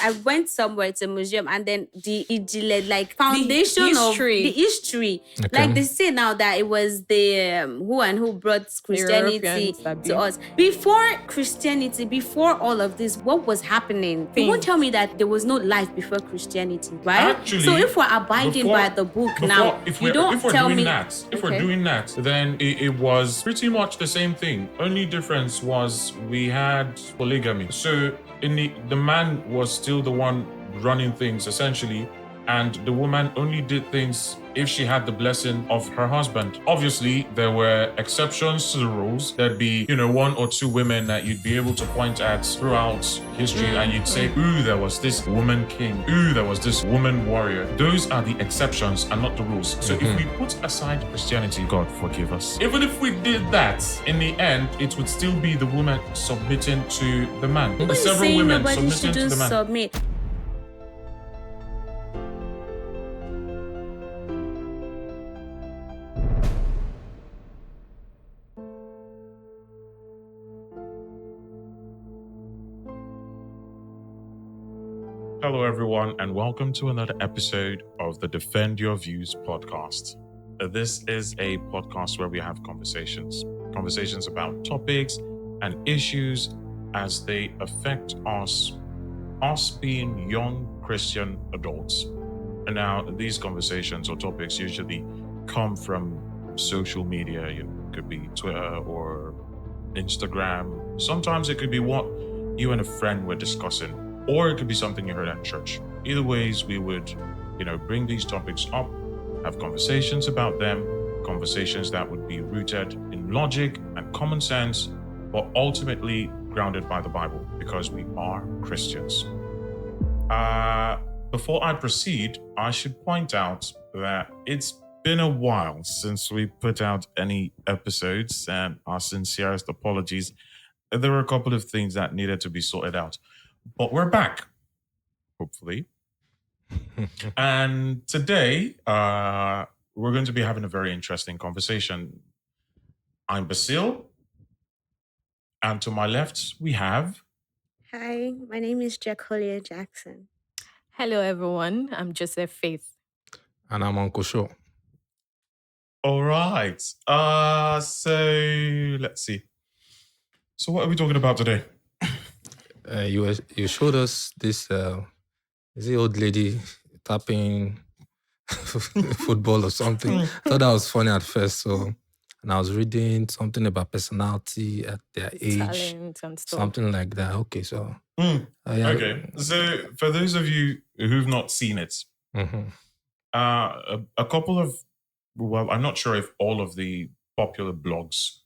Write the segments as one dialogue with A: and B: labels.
A: I went somewhere to a museum, and then the foundation of the history.
B: Okay.
A: Like they say now that it was the who brought Christianity
C: Europeans,
A: to us. Before Christianity, before all of this, what was happening? You won't tell me that there was no life before Christianity, right?
D: Actually,
A: so if we're abiding by the book now,
D: if
A: you
D: we're
A: don't tell
D: doing
A: me
D: that, if
A: Okay.
D: we're doing that, then it was pretty much the same thing. Only difference was we had polygamy. So the man was still the one running things essentially, and the woman only did things if she had the blessing of her husband. Obviously, there were exceptions to the rules. There'd be, one or two women that you'd be able to point at throughout history, and you'd say, ooh, there was this woman king. Ooh, there was this woman warrior. Those are the exceptions and not the rules. So if we put aside Christianity, God forgive us. Even if we did that, in the end, it would still be the woman submitting to the man.
A: Who is
D: Several
A: saying
D: women
A: nobody
D: submitting to
A: shouldn't
D: the man.
A: submit?
D: Hello, everyone, and welcome to another episode of the Defend Your Views podcast. This is a podcast where we have conversations about topics and issues as they affect us being young Christian adults. And now, these conversations or topics usually come from social media. It could be Twitter or Instagram. Sometimes it could be what you and a friend were discussing. Or it could be something you heard at church. Either ways, we would, bring these topics up, have conversations about them, conversations that would be rooted in logic and common sense, but ultimately grounded by the Bible, because we are Christians. Before I proceed, I should point out that it's been a while since we put out any episodes, and our sincerest apologies. There were a couple of things that needed to be sorted out. But we're back, hopefully. And today, we're going to be having a very interesting conversation. I'm Basil. And to my left, we have...
A: Hi, my name is Jecolia Jackson.
C: Hello, everyone. I'm Joseph Faith.
B: And I'm Uncle Shaw.
D: All right. So let's see. So what are we talking about today?
B: You showed us this is the old lady tapping football or something. I thought that was funny at first. And I was reading something about personality at their age,
C: Talent and stuff.
B: something like that. Okay, so
D: Okay. So for those of you who've not seen it, a couple of, well, I'm not sure if all of the popular blogs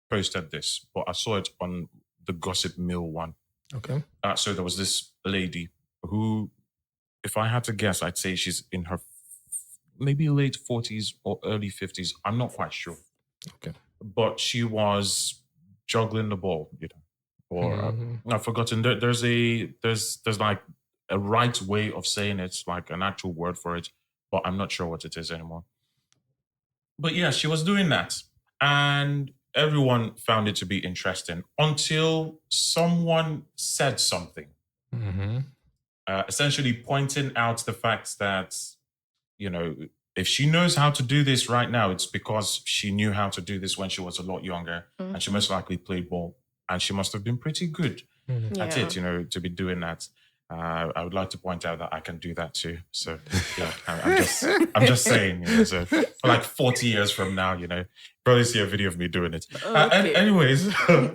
D: posted this, but I saw it on the Gossip Mill one.
B: Okay.
D: So there was this lady who, if I had to guess, I'd say she's in her maybe late 40s or early 50s. I'm not quite sure.
B: Okay.
D: But she was juggling the ball, or I've forgotten. There's like a right way of saying it, like an actual word for it, but I'm not sure what it is anymore. But yeah, she was doing that, and everyone found it to be interesting until someone said something, essentially pointing out the fact that, if she knows how to do this right now, it's because she knew how to do this when she was a lot younger, and she most likely played ball, and she must have been pretty good at it, to be doing that. I would like to point out that I can do that too. So yeah, I'm just saying, so for like 40 years from now, probably see a video of me doing it.
C: Okay.
D: Anyways,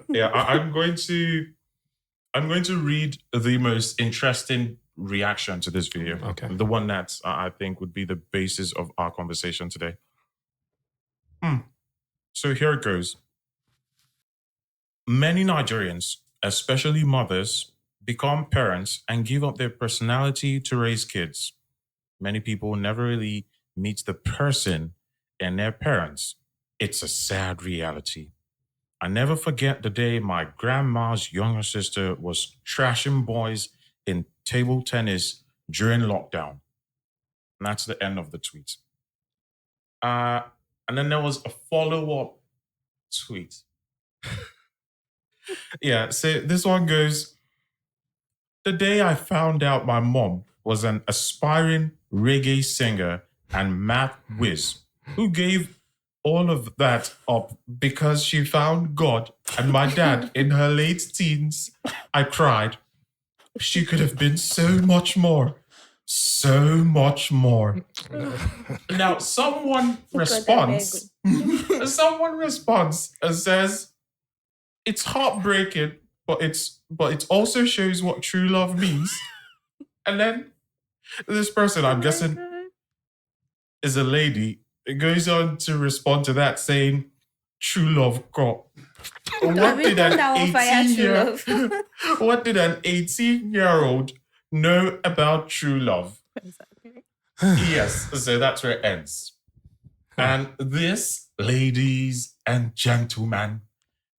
D: yeah, I'm going to read the most interesting reaction to this video.
B: Okay.
D: The one that I think would be the basis of our conversation today. So here it goes. Many Nigerians, especially mothers, become parents and give up their personality to raise kids. Many people never really meet the person in their parents. It's a sad reality. I never forget the day my grandma's younger sister was trashing boys in table tennis during lockdown. And that's the end of the tweet. And then there was a follow-up tweet. Yeah, so this one goes, The day I found out my mom was an aspiring reggae singer and math whiz who gave all of that up because she found God and my dad in her late teens, I cried. She could have been so much more. So much more. Now, someone responds and says, it's heartbreaking, but it also shows what true love means. And then this person, I'm guessing, is a lady. It goes on to respond to that saying, true love got. What did an 18-year-old know about true love?
C: Exactly.
D: Yes, so that's where it ends. And this, ladies and gentlemen,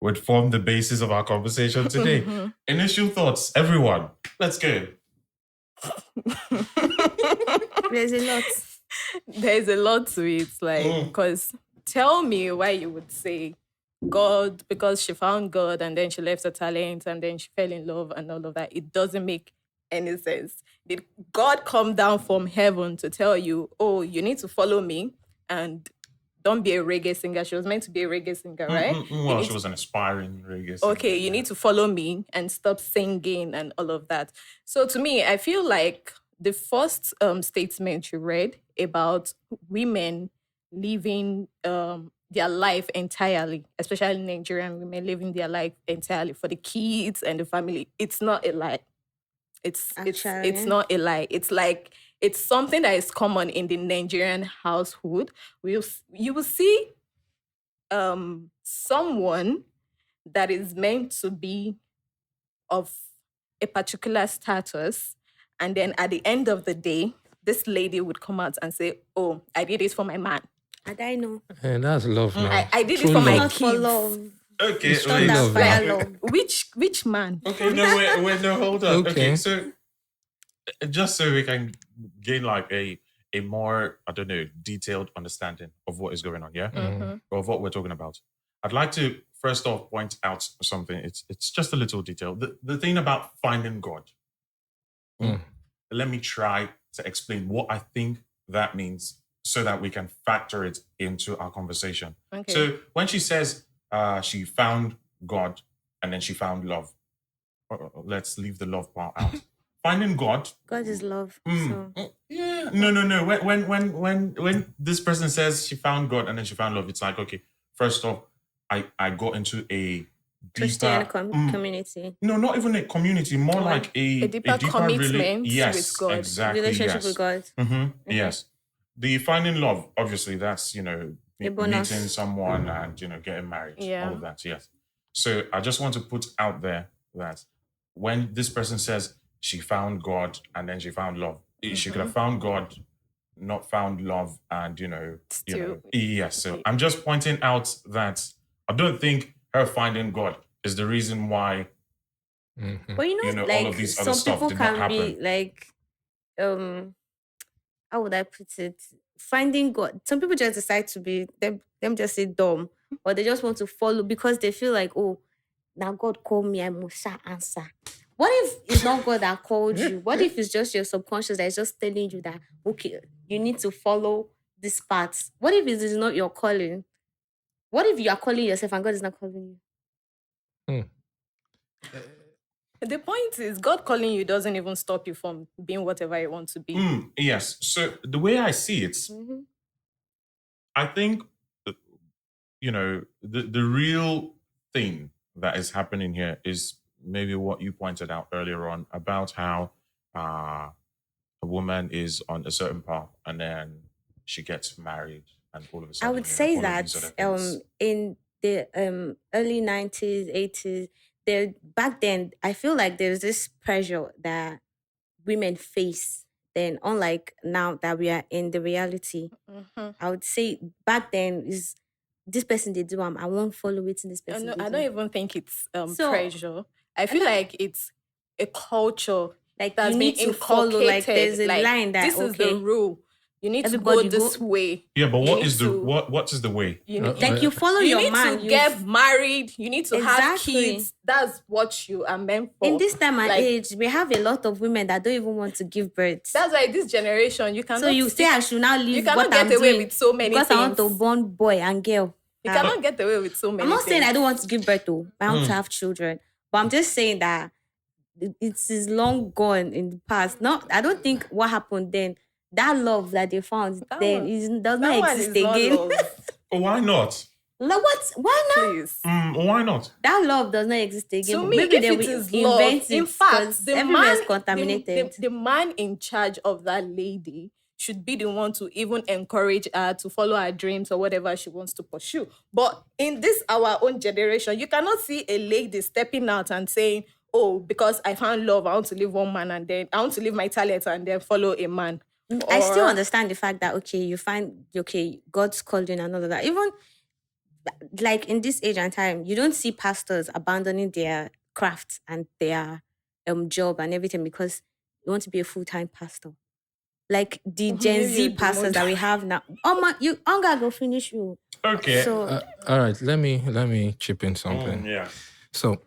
D: would form the basis of our conversation today. Initial thoughts, everyone. Let's go.
A: There's a lot.
C: There's a lot to it, like, because tell me why you would say God, because she found God and then she left her talent and then she fell in love and all of that. It doesn't make any sense. Did God come down from heaven to tell you, oh, you need to follow me and don't be a reggae singer? She was meant to be a reggae singer, right?
D: Well, she was an aspiring reggae singer.
C: Okay, you need to follow me and stop singing and all of that. So to me, I feel like the first statement you read about women living their life entirely, especially Nigerian women living their life entirely for the kids and the family, it's not a lie. It's not a lie. It's like it's something that is common in the Nigerian household. You will see someone that is meant to be of a particular status, and then at the end of the day, this lady would come out and say, oh, I did it for my man.
A: And I know.
B: And that's love now.
C: I did
B: True
C: it for my
B: love.
A: Not for
C: kids.
A: love.
D: Okay,
B: It's
D: wait.
B: true love,
A: Fire
B: now.
A: love.
C: Which man?
D: Okay, no, wait, no, hold on.
B: Okay.
D: Okay, so just so we can gain like a more, I don't know, detailed understanding of what is going on, yeah? Or of what we're talking about. I'd like to first off point out something. It's just a little detail. The thing about finding God. Let me try to explain what I think that means so that we can factor it into our conversation.
C: Okay.
D: So when she says she found God and then she found love, let's leave the love part out. Finding God.
A: God is love. So.
D: Yeah. No. When this person says she found God and then she found love, it's like, okay, first off, I got into a
A: Christian
D: deeper
A: community.
D: No, not even a community, more like a
C: deeper commitment
D: yes,
C: with God.
D: exactly.
A: Relationship
D: Yes.
A: with God.
D: Yes. The finding love, obviously, that's,
A: A
D: meeting
A: bonus.
D: someone and, getting married.
C: Yeah.
D: All of that, yes. So I just want to put out there that when this person says she found God and then she found love, she could have found God, not found love, and,
C: Still.
D: yes. So I'm just pointing out that I don't think her finding God is the reason why
A: But
D: all
A: like
D: of these other
A: some
D: stuff
A: people
D: did not
A: can
D: happen.
A: be like, how would I put it? Finding God. Some people just decide to be them just say dumb, or they just want to follow because they feel like, oh, now God called me, I must answer. What if it's not God that called you? What if it's just your subconscious that is just telling you that, okay, you need to follow this path? What if it is not your calling? What if you are calling yourself and God is not calling you?
C: The point is, God calling you doesn't even stop you from being whatever you want to be.
D: Yes. So the way I see it, I think, the real thing that is happening here is maybe what you pointed out earlier on about how a woman is on a certain path and then she gets married and all of a sudden.
A: I would say
D: all of
A: that
D: these other things.
A: in the early 90s, 80s, back then, I feel like there's this pressure that women face. Then, unlike now that we are in the reality, I would say back then is this person they do, I won't follow it in this person.
C: I don't even think it's
A: So-
C: pressure. I feel like it's a culture
A: Like
C: that's
A: you
C: been
A: need to follow. Like
C: inculcated.
A: there's a
C: Like,
A: line that
C: this is the rule. You need
A: Everybody
C: to go this way.
D: Yeah, but
C: You
D: what
C: need
D: is the
C: to-
D: what is the way?
C: You need,
A: Like you follow
C: you
A: your
C: need
A: man.
C: to get married. You need to have
A: Exactly.
C: kids. That's what you are meant for.
A: In this time and
C: Like,
A: age, we have a lot of women that don't even want to give birth.
C: that's why this generation, you cannot.
A: So you say I should now
C: you
A: leave
C: cannot
A: what
C: get
A: I'm
C: away
A: doing
C: with so many
A: because
C: things.
A: I want to born boy and girl.
C: You cannot get away with so many
A: I'm not saying I
C: things.
A: don't want to give birth to. I want to have children, but I'm just saying that it is long gone in the past. No, I don't think what happened then. That love that they found
C: That
A: then
C: one-
A: does
C: that
A: not
C: one
A: exist
C: is not
A: again.
C: love.
D: Why not?
A: Like what? Why not?
C: Please.
D: Why not?
A: That love does not exist again.
C: To
A: But
C: me,
A: maybe
C: if
A: they
C: it
A: will
C: is
A: invent
C: love,
A: it
C: in fact,
A: because
C: the
A: everywhere is
C: man,
A: contaminated.
C: the man in charge of that lady should be the one to even encourage her to follow her dreams or whatever she wants to pursue. But in this our own generation, you cannot see a lady stepping out and saying, "Oh, because I found love, I want to leave one man and then I want to leave my talent and then follow a man."
A: I still
C: Or-
A: understand the fact that you find God's calling and all of that. Even like in this age and time, you don't see pastors abandoning their craft and their job and everything because you want to be a full-time pastor. Like the Gen
C: maybe
A: Z
C: you're the
A: pastors that we have now. Oh man, you Onga go finish you.
D: Okay.
A: So
B: All right, let me chip in something.
D: Yeah.
B: So,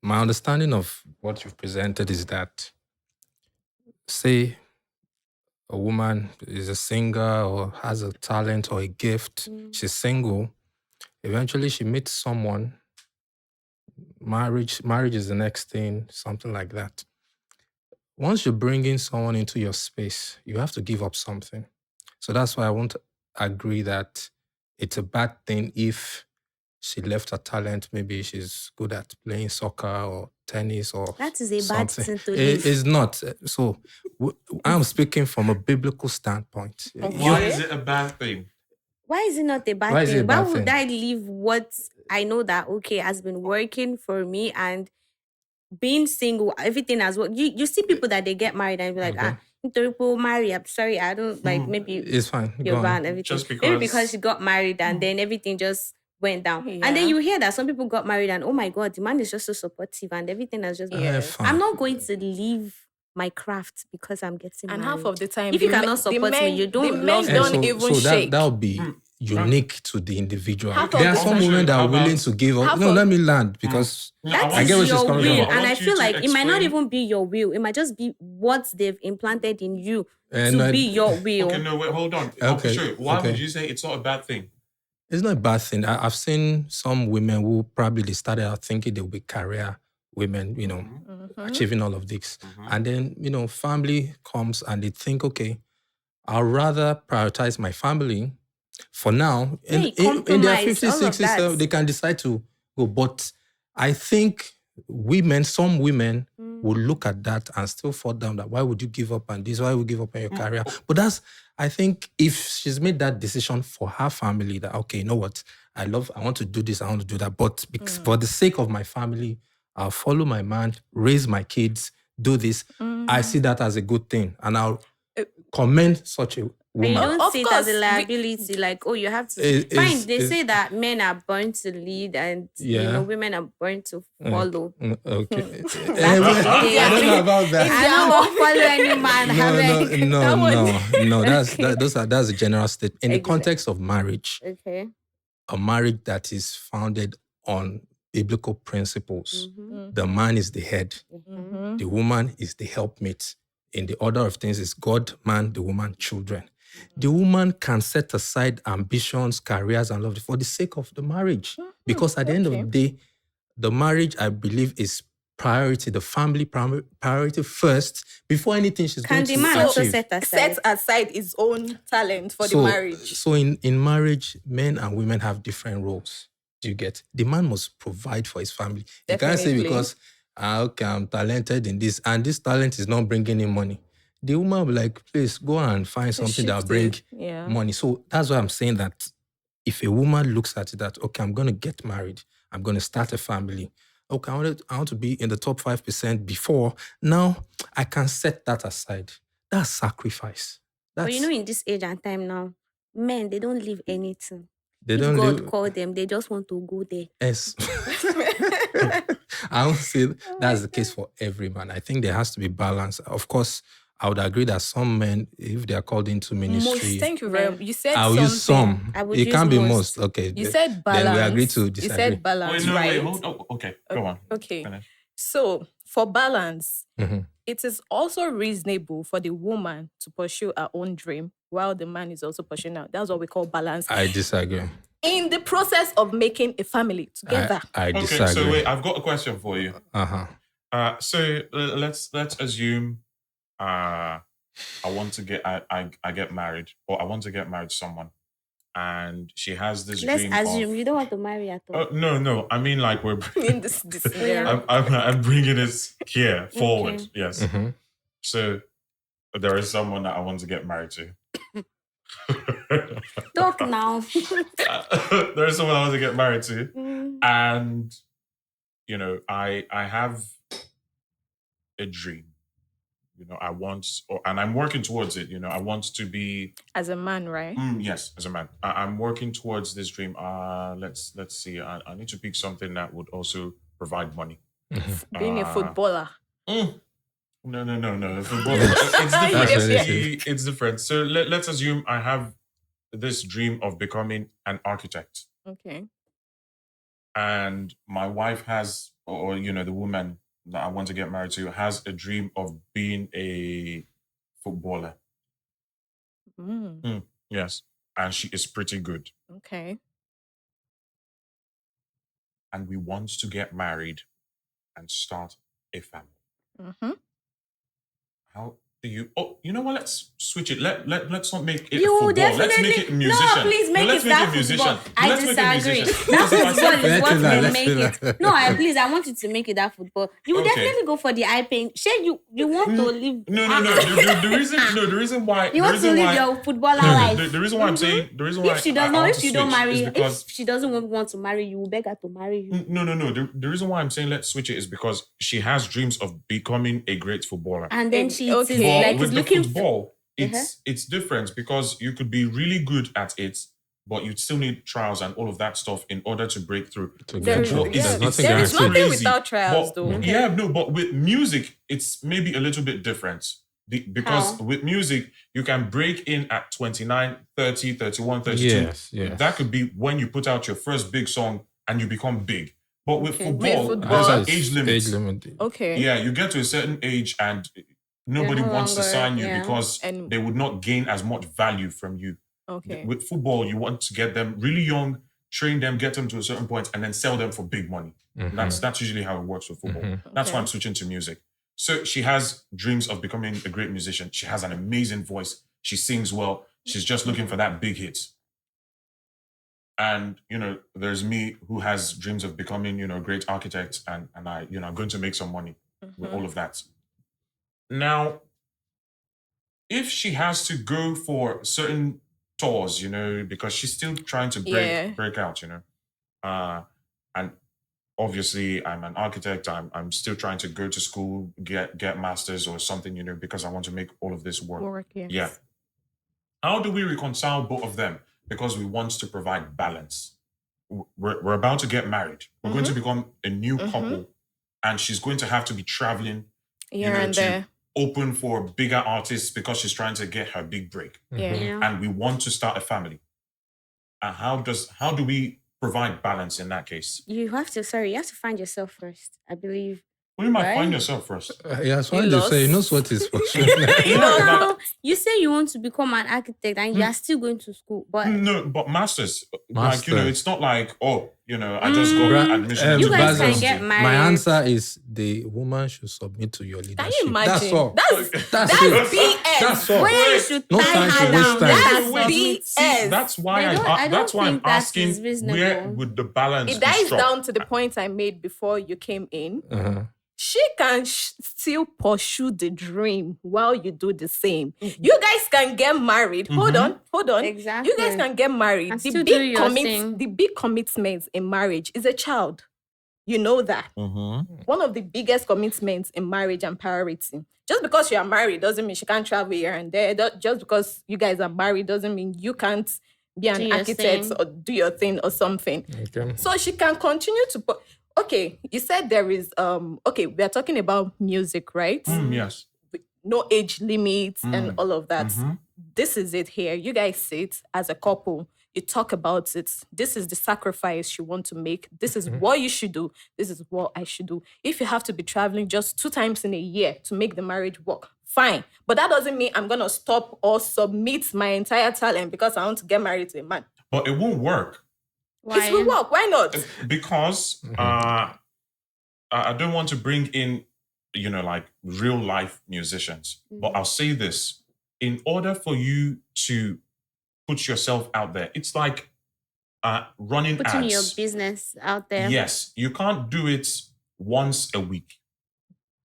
B: my understanding of what you've presented is that, say, a woman is a singer or has a talent or a gift, she's single, eventually she meets someone, marriage is the next thing, something like that. Once you're bringing someone into your space, you have to give up something. So that's why I won't agree that it's a bad thing if she left her talent. Maybe she's good at playing soccer or tennis or
A: that is a bad
B: something.
A: thing to
B: It
A: leave.
B: is not. So I'm speaking from a biblical standpoint.
D: Why is it a bad thing?
A: Why is it not a bad
B: Why is it
A: thing?
B: a bad
A: Why would
B: thing?
A: I leave what I know that has been working for me and being single, everything as well. You see people that they get married and be like,
B: Okay.
A: people marry. I'm sorry, I don't like maybe
B: It's fine.
A: your
B: Go
A: van,
B: on.
A: everything.
D: Just
A: Maybe
D: because-
A: because she got married and then everything just went down. And then
C: Yeah.
A: you hear that some people got married and oh my God, the man is just so supportive and everything has just
C: Yes.
B: Fine.
A: I'm not going to leave my craft because I'm getting
C: And
A: married.
C: half of the time,
A: if you
C: the
A: cannot
C: men-
A: support
C: the
A: me,
C: men-
A: you
C: the
A: don't
C: men
A: love me.
C: don't even shake.
B: That would be unique to the individual.
C: Half
B: There
C: of
B: are
C: the
B: some
C: time-
B: women that
D: How
B: are willing
D: about-
B: to give up.
C: half
B: No,
C: of-
B: let me land because
A: That
B: I
A: is
B: get where she's
A: your
B: coming
A: will,
B: from.
A: and I
D: want you
A: feel
D: to
A: like it might not
D: explain-
A: even be your will. It might just be what they've implanted in you
B: And
A: to
B: I-
A: be your will.
D: Okay, no, wait, hold on.
B: Okay,
D: Okay, sure. Why
B: okay.
D: would you say it's not a bad thing?
B: It's not a bad thing. I've seen some women who probably they started out thinking they would be career women, achieving all of this. And then, family comes and they think, okay, I'll rather prioritize my family for now.
A: Yeah,
B: In their
A: compromise,
B: 50s,
A: all of
B: 60s,
A: that.
B: they can decide to go. But I think some women will look at that and still fall down that why would you give up on this? Why would you give up on your career? But I think if she's made that decision for her family that, okay, you know what? I want to do this, I want to do that. But because for the sake of my family, I'll follow my man, raise my kids, do this. I see that as a good thing. And I'll commend such a
A: And
B: woman.
A: you don't
C: Of
A: see it as a
C: course,
A: liability, like, you have to.
B: It's-
A: They
B: it's-
A: say that men are born to lead and
B: Yeah.
A: women are born to follow.
B: Okay.
A: That's
B: I
A: the
B: don't know about that.
A: I don't want to follow any man.
B: No. That's a general state. In the
A: Exactly.
B: context of marriage,
A: Okay.
B: a marriage that is founded on biblical principles,
A: Mm-hmm.
B: the man is the head, the woman is the helpmate. In the order of things, is God, man, the woman, children. The woman can set aside ambitions, careers, and love for the sake of the marriage. Because at the end of the day, the marriage, I believe, is priority, the family priority first, before anything she's
A: Can
B: going
A: the
B: to
A: man also
B: achieve.
A: set aside?
C: Set aside his own talent for the marriage.
B: So in marriage, men and women have different roles. Do you get? The man must provide for his family. You can't say
C: Definitely.
B: because, okay, I'm talented in this, and this talent is not bringing in money. The woman will be like, please go and find something that will
C: shift
B: bring
C: it. Yeah.
B: money. So that's why I'm saying that if a woman looks at it that, okay, I'm going to get married, I'm going to start a family. Okay, I want to be in the top 5% before. Now, I can set that aside. That's sacrifice.
A: But
B: That's,
A: in this age and time now, men, they don't leave anything.
B: they
A: If
B: don't
A: God
B: live.
A: called them, they just want to go there.
B: Yes. I would say that's the case for every man. I think there has to be balance. Of course, I would agree that some men, if they are called into ministry,
C: Thank you very much. You said
B: I'll
C: something.
B: use some.
A: I would
B: It
A: use
B: can't be
A: most.
B: most. Okay.
C: You said balance.
B: Then we agree to
C: You
B: disagree.
C: said balance,
D: Wait,
C: right?
D: hold on. Okay, go on.
C: Okay.
D: Finish.
C: So for balance,
B: Mhm.
C: it is also reasonable for the woman to pursue her own dream while the man is also pursuing out. That's what we call balance.
B: I disagree.
C: In the process of making a family together.
B: I
D: Okay,
B: disagree.
D: so wait, I've got a question for you.
B: Uh-huh.
D: So let's assume I want to get I get married, or I want to get married to someone, and she has this
A: Let's
D: dream
A: assume
D: of,
A: you don't want to marry at all.
D: no, I mean like we're
C: In this scenario.
D: I'm bringing this here forward.
A: Okay.
D: Yes.
B: Mhm.
D: So there is someone that I want to get married to.
A: Talk now.
D: There is someone I want to get married to,
A: Mm.
D: and I have a dream. I want, and I'm working towards it. I want to be,
C: As a man, right?
D: yes, as a man. I'm working towards this dream. Let's see. I need to pick something that would also provide money.
C: Being a footballer.
D: No. Football, it's different. It's different. So let's assume I have this dream of becoming an architect,
C: Okay.
D: and my wife has, or the woman that I want to get married to has a dream of being a footballer. Yes, and she is pretty good.
C: Okay.
D: And we want to get married and start a family.
C: Mm-hmm.
D: How do you? Oh, you know what? Let's switch it. Let's not make it
A: You
D: football.
A: definitely
D: Let's make it a musician.
A: No, please make
D: let's
A: it
D: make
A: that
D: it musician.
A: football. I
D: Let's make it
A: disagree.
D: musician.
A: That
D: Because if I
A: football
D: say-
A: is what
B: Let's
A: will
B: let's
A: make
B: do
A: it.
B: that.
A: No, please, I want you to make it that football. You will
D: Okay.
A: definitely go for the eye pain. Shay, you want to live.
D: No. The reason why
A: You want to live your footballer life.
D: the reason why I'm saying the reason why
A: If she
D: I
A: does not,
D: want
A: if
D: to
A: she don't
D: switch
A: marry,
D: is because
A: if she doesn't want to marry you, you beg her to marry you.
D: no. The reason why I'm saying let's switch it is because she has dreams of becoming a great footballer.
A: And then she
C: Okay.
A: is
D: But
A: like
D: with
A: is
D: the
A: looking.
D: football, it's different because you could be really good at it, but you still need trials and all of that stuff in order to break through.
C: There is
D: Football
B: There's nothing
C: there is
B: guaranteed.
C: nothing
D: crazy.
C: without trials,
D: But-
C: though.
D: Yeah, no, but with music, it's maybe a little bit different. Because
A: How?
D: with music, you can break in at 29, 30, 31, 32.
B: Yes.
D: That could be when you put out your first big song and you become big. But with
A: Okay.
D: football,
C: With
D: there's
C: football-
D: an age limit.
B: Age limit.
C: Okay.
D: Yeah, you get to a certain age and nobody
A: You're no
D: wants to
A: longer-
D: sign you
A: yeah.
D: because
C: And-
D: they would not gain as much value from you.
C: Okay.
D: With football, you want to get them really young, train them, get them to a certain point, and then sell them for big money.
B: Mhm.
D: That's usually how it works with football.
B: Mhm.
D: That's why
C: Okay.
D: I'm switching to music. So she has dreams of becoming a great musician. She has an amazing voice. She sings well. She's just looking for that big hit. And there's me who has dreams of becoming a great architect, and I I'm going to make some money with all of that. Now, if she has to go for certain tours, because she's still trying to break out, and obviously I'm an architect. I'm still trying to go to school, get masters or something, because I want to make all of this work.
C: Work, yes.
D: Yeah. How do we reconcile both of them? Because we want to provide balance. We're about to get married. We're going to become a new couple, and she's going to have to be traveling
C: Here and
D: to
C: there.
D: open for bigger artists because she's trying to get her big break.
C: Yeah.
A: Yeah.
D: And we want to start a family. And how do we provide balance in that case?
A: You have to find yourself first, I believe.
D: Well, you might
A: Right.
D: find yourself first.
B: Yeah, so
C: You
B: I just say he
C: lost.
B: knows what is for sure.
A: No, you say you want to become an architect and you are still going to school, but
D: No, but masters. Like,
B: Masters.
D: it's not like, I just got admission.
A: You
D: to
A: guys
D: university.
A: can get married.
B: My answer is the woman should submit to your leadership.
C: Can you imagine?
B: That's all.
C: That's
B: That's
C: BS.
B: it. That's all.
A: where you
D: Wait.
A: should
B: No
A: tie
B: time
A: her
B: to
A: down.
B: waste time.
A: That's
D: Wait,
C: BS.
A: submit.
D: That's why
A: I don't
D: that's why I'm
A: think that
D: asking
A: is reasonable.
D: where would the balance
C: It
D: be
C: dies
D: struck?
C: down to the point I made before you came in.
B: Uh-huh.
C: She can still pursue the dream while you do the same. You guys can get married. Hold on.
A: Exactly.
C: You guys can get married.
A: And
C: The
A: still do
C: big,
A: your thing.
C: the big commitments in marriage is a child. You know that. One of the biggest commitments in marriage and priority. Just because you are married doesn't mean she can't travel here and there. Just because you guys are married doesn't mean you can't be
A: Do
C: an
A: your
C: architect
A: thing.
C: or do your thing or something.
B: Okay.
C: So she can continue to put. Okay, you said there is we are talking about music, right?
D: Yes.
C: no age limits and all of that.
D: Mhm.
C: This is it here. You guys sit as a couple. You talk about it. This is the sacrifice you want to make. This is what you should do. This is what I should do. If you have to be traveling just 2 times in a year to make the marriage work, fine. But that doesn't mean I'm going to stop or submit my entire talent because I want to get married to a man.
D: But it won't work
C: It will work. Why not?
D: because I don't want to bring in, like real life musicians. But I'll say this: in order for you to put yourself out there, it's like running
A: Putting
D: ads.
A: your business out there.
D: Yes, you can't do it once a week.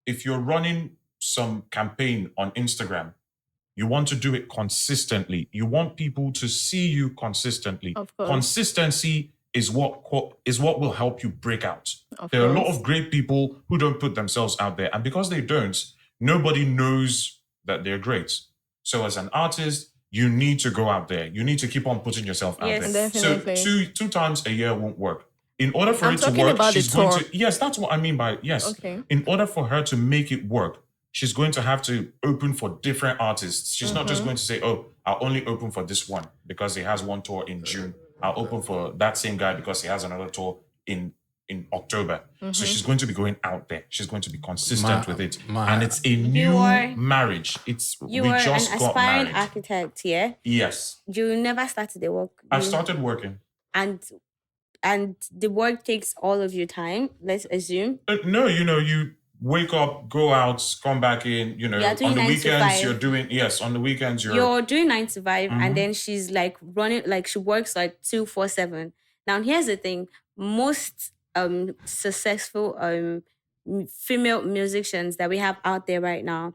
D: If you're running some campaign on Instagram, you want to do it consistently. You want people to see you consistently.
C: Of course.
D: Consistency is what will help you break out.
C: Of
D: There are a lot
C: course.
D: of great people who don't put themselves out there, and because they don't, nobody knows that they're great. So as an artist, you need to go out there. You need to keep on putting yourself out
A: Yes.
D: there.
C: Definitely.
D: So two times a year won't work. In order for
C: I'm
D: it to
C: talking
D: work,
C: about the
D: she's going
C: tour.
D: to. Yes, that's what I mean by yes.
C: Okay.
D: In order for her to make it work, she's going to have to open for different artists. She's not just going to say, "Oh, I'll only open for this one because he has one tour in June. I'll open for that same guy because he has another tour in October." So she's going to be going out there. She's going to be consistent with it, and it's a new marriage.
A: You
D: we
A: were
D: just
A: an
D: got
A: aspiring
D: married.
A: architect, yeah?
D: Yes,
A: You never started the work.
D: I started working.
A: And the work takes all of your time, let's assume.
D: No, you wake up, go out, come back in.
A: You're doing
D: On the
A: 9 to
D: weekends
A: 5.
D: you're doing on the weekends
A: You're doing 9 to 5, and then she's like running, like she works like 2-4-7. Now, here's the thing: most successful female musicians that we have out there right now,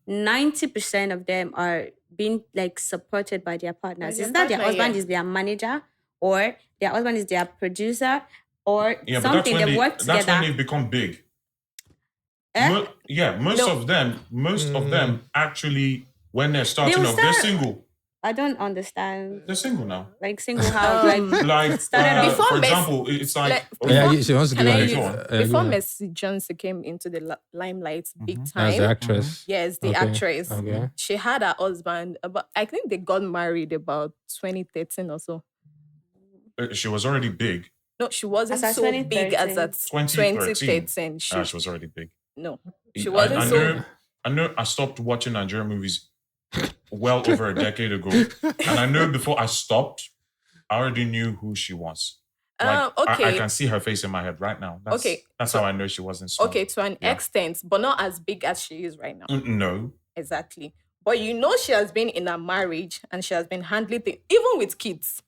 A: 90% of them are being like supported by their partners.
C: By their
A: Is that their
C: partner,
A: husband
C: yeah.
A: is their manager, or their husband is their producer, or
D: Yeah, but
A: something? They work
D: that's when
A: together.
D: they become big.
A: Eh?
D: Most of them actually, when they're starting
A: They'll
D: off, they're
A: start-
D: single.
A: I don't understand.
D: They're single now.
A: Like single house, like
D: Like
A: Started off-
C: Before
D: for
C: Messi-
D: example, it's like
C: Like,
B: Yeah, she wants to
C: Can
B: give
C: I
B: an
C: use-
D: go on.
C: Before
B: go on.
C: Messi Johnson came into the limelight big
B: As
C: time,
B: the actress.
C: yes, the
B: Okay,
C: actress,
B: okay.
C: she had her husband, but I think they got married about 2013 or so.
D: she was already big.
C: No, she wasn't
A: As at
C: so big as
A: 2013.
C: at 2013.
D: She was already big.
C: No, she wasn't so.
D: I know I stopped watching Nigerian movies well over a decade ago. And I know before I stopped, I already knew who she was. Like, I
C: Okay.
D: can see her face in my head right now. That's,
C: Okay,
D: That's how I know she wasn't small.
C: Okay, to an
D: Yeah.
C: extent, but not as big as she is right now.
D: No.
C: Exactly. But she has been in a marriage and she has been handling things, even with kids.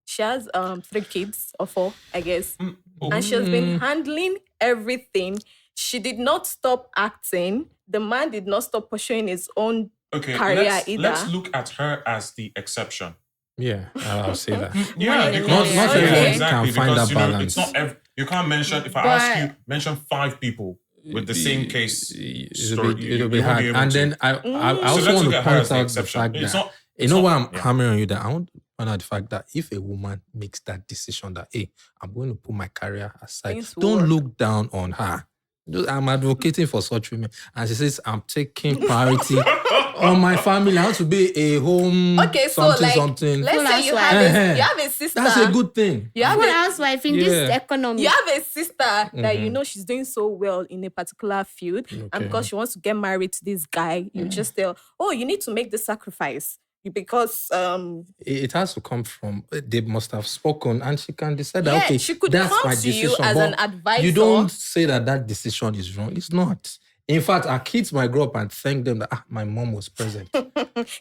C: She has 3 kids or 4, I guess. And she has been handling everything. She did not stop acting. The man did not stop pursuing his own career either.
D: let's look at her as the exception.
B: Yeah, I'll say that.
D: Yeah,
A: in a
D: because
A: million.
B: Not everyone
D: exactly,
B: can find
D: because,
B: that
D: you know,
B: balance.
D: it's not you can't mention, if I
A: But-
D: ask you, mention 5 people with the same case
B: It'll
D: story.
B: be
D: you
B: hard.
D: won't be able
B: And
D: to.
B: then I
D: So
B: also
D: let's
B: want
D: look
B: to
D: at her as
B: point
D: the
B: out the
D: exception.
B: fact
D: It's
B: that
D: not-
B: you
D: it's
B: know
D: not-
B: why I'm
D: yeah.
B: hammering on you, that I want to point out the fact that if a woman makes that decision that, hey, I'm going to put my career aside,
C: Things
B: don't
C: work.
B: look down on her. I'm advocating for such women. And she says, I'm taking priority on my family. I want to be a home
C: Okay, so
B: something.
C: let's
A: Full
C: say you
A: housewife.
C: have a sister.
B: That's a good thing.
C: You have
A: Full
C: a,
A: housewife in
B: Yeah.
A: this economy.
C: you have a sister that you know she's doing so well in a particular field,
B: Okay.
C: and because she wants to get married to this guy, you just tell, oh, you need to make the sacrifice because
B: It has to come from, they must have spoken, and she can decide that,
C: Yeah,
B: okay,
C: she could
B: that's
C: come
B: my
C: to you
B: decision.
C: as
B: but
C: an advisor.
B: You don't say that decision is wrong. It's not. In fact, our kids might grow up and thank them that my mom was present.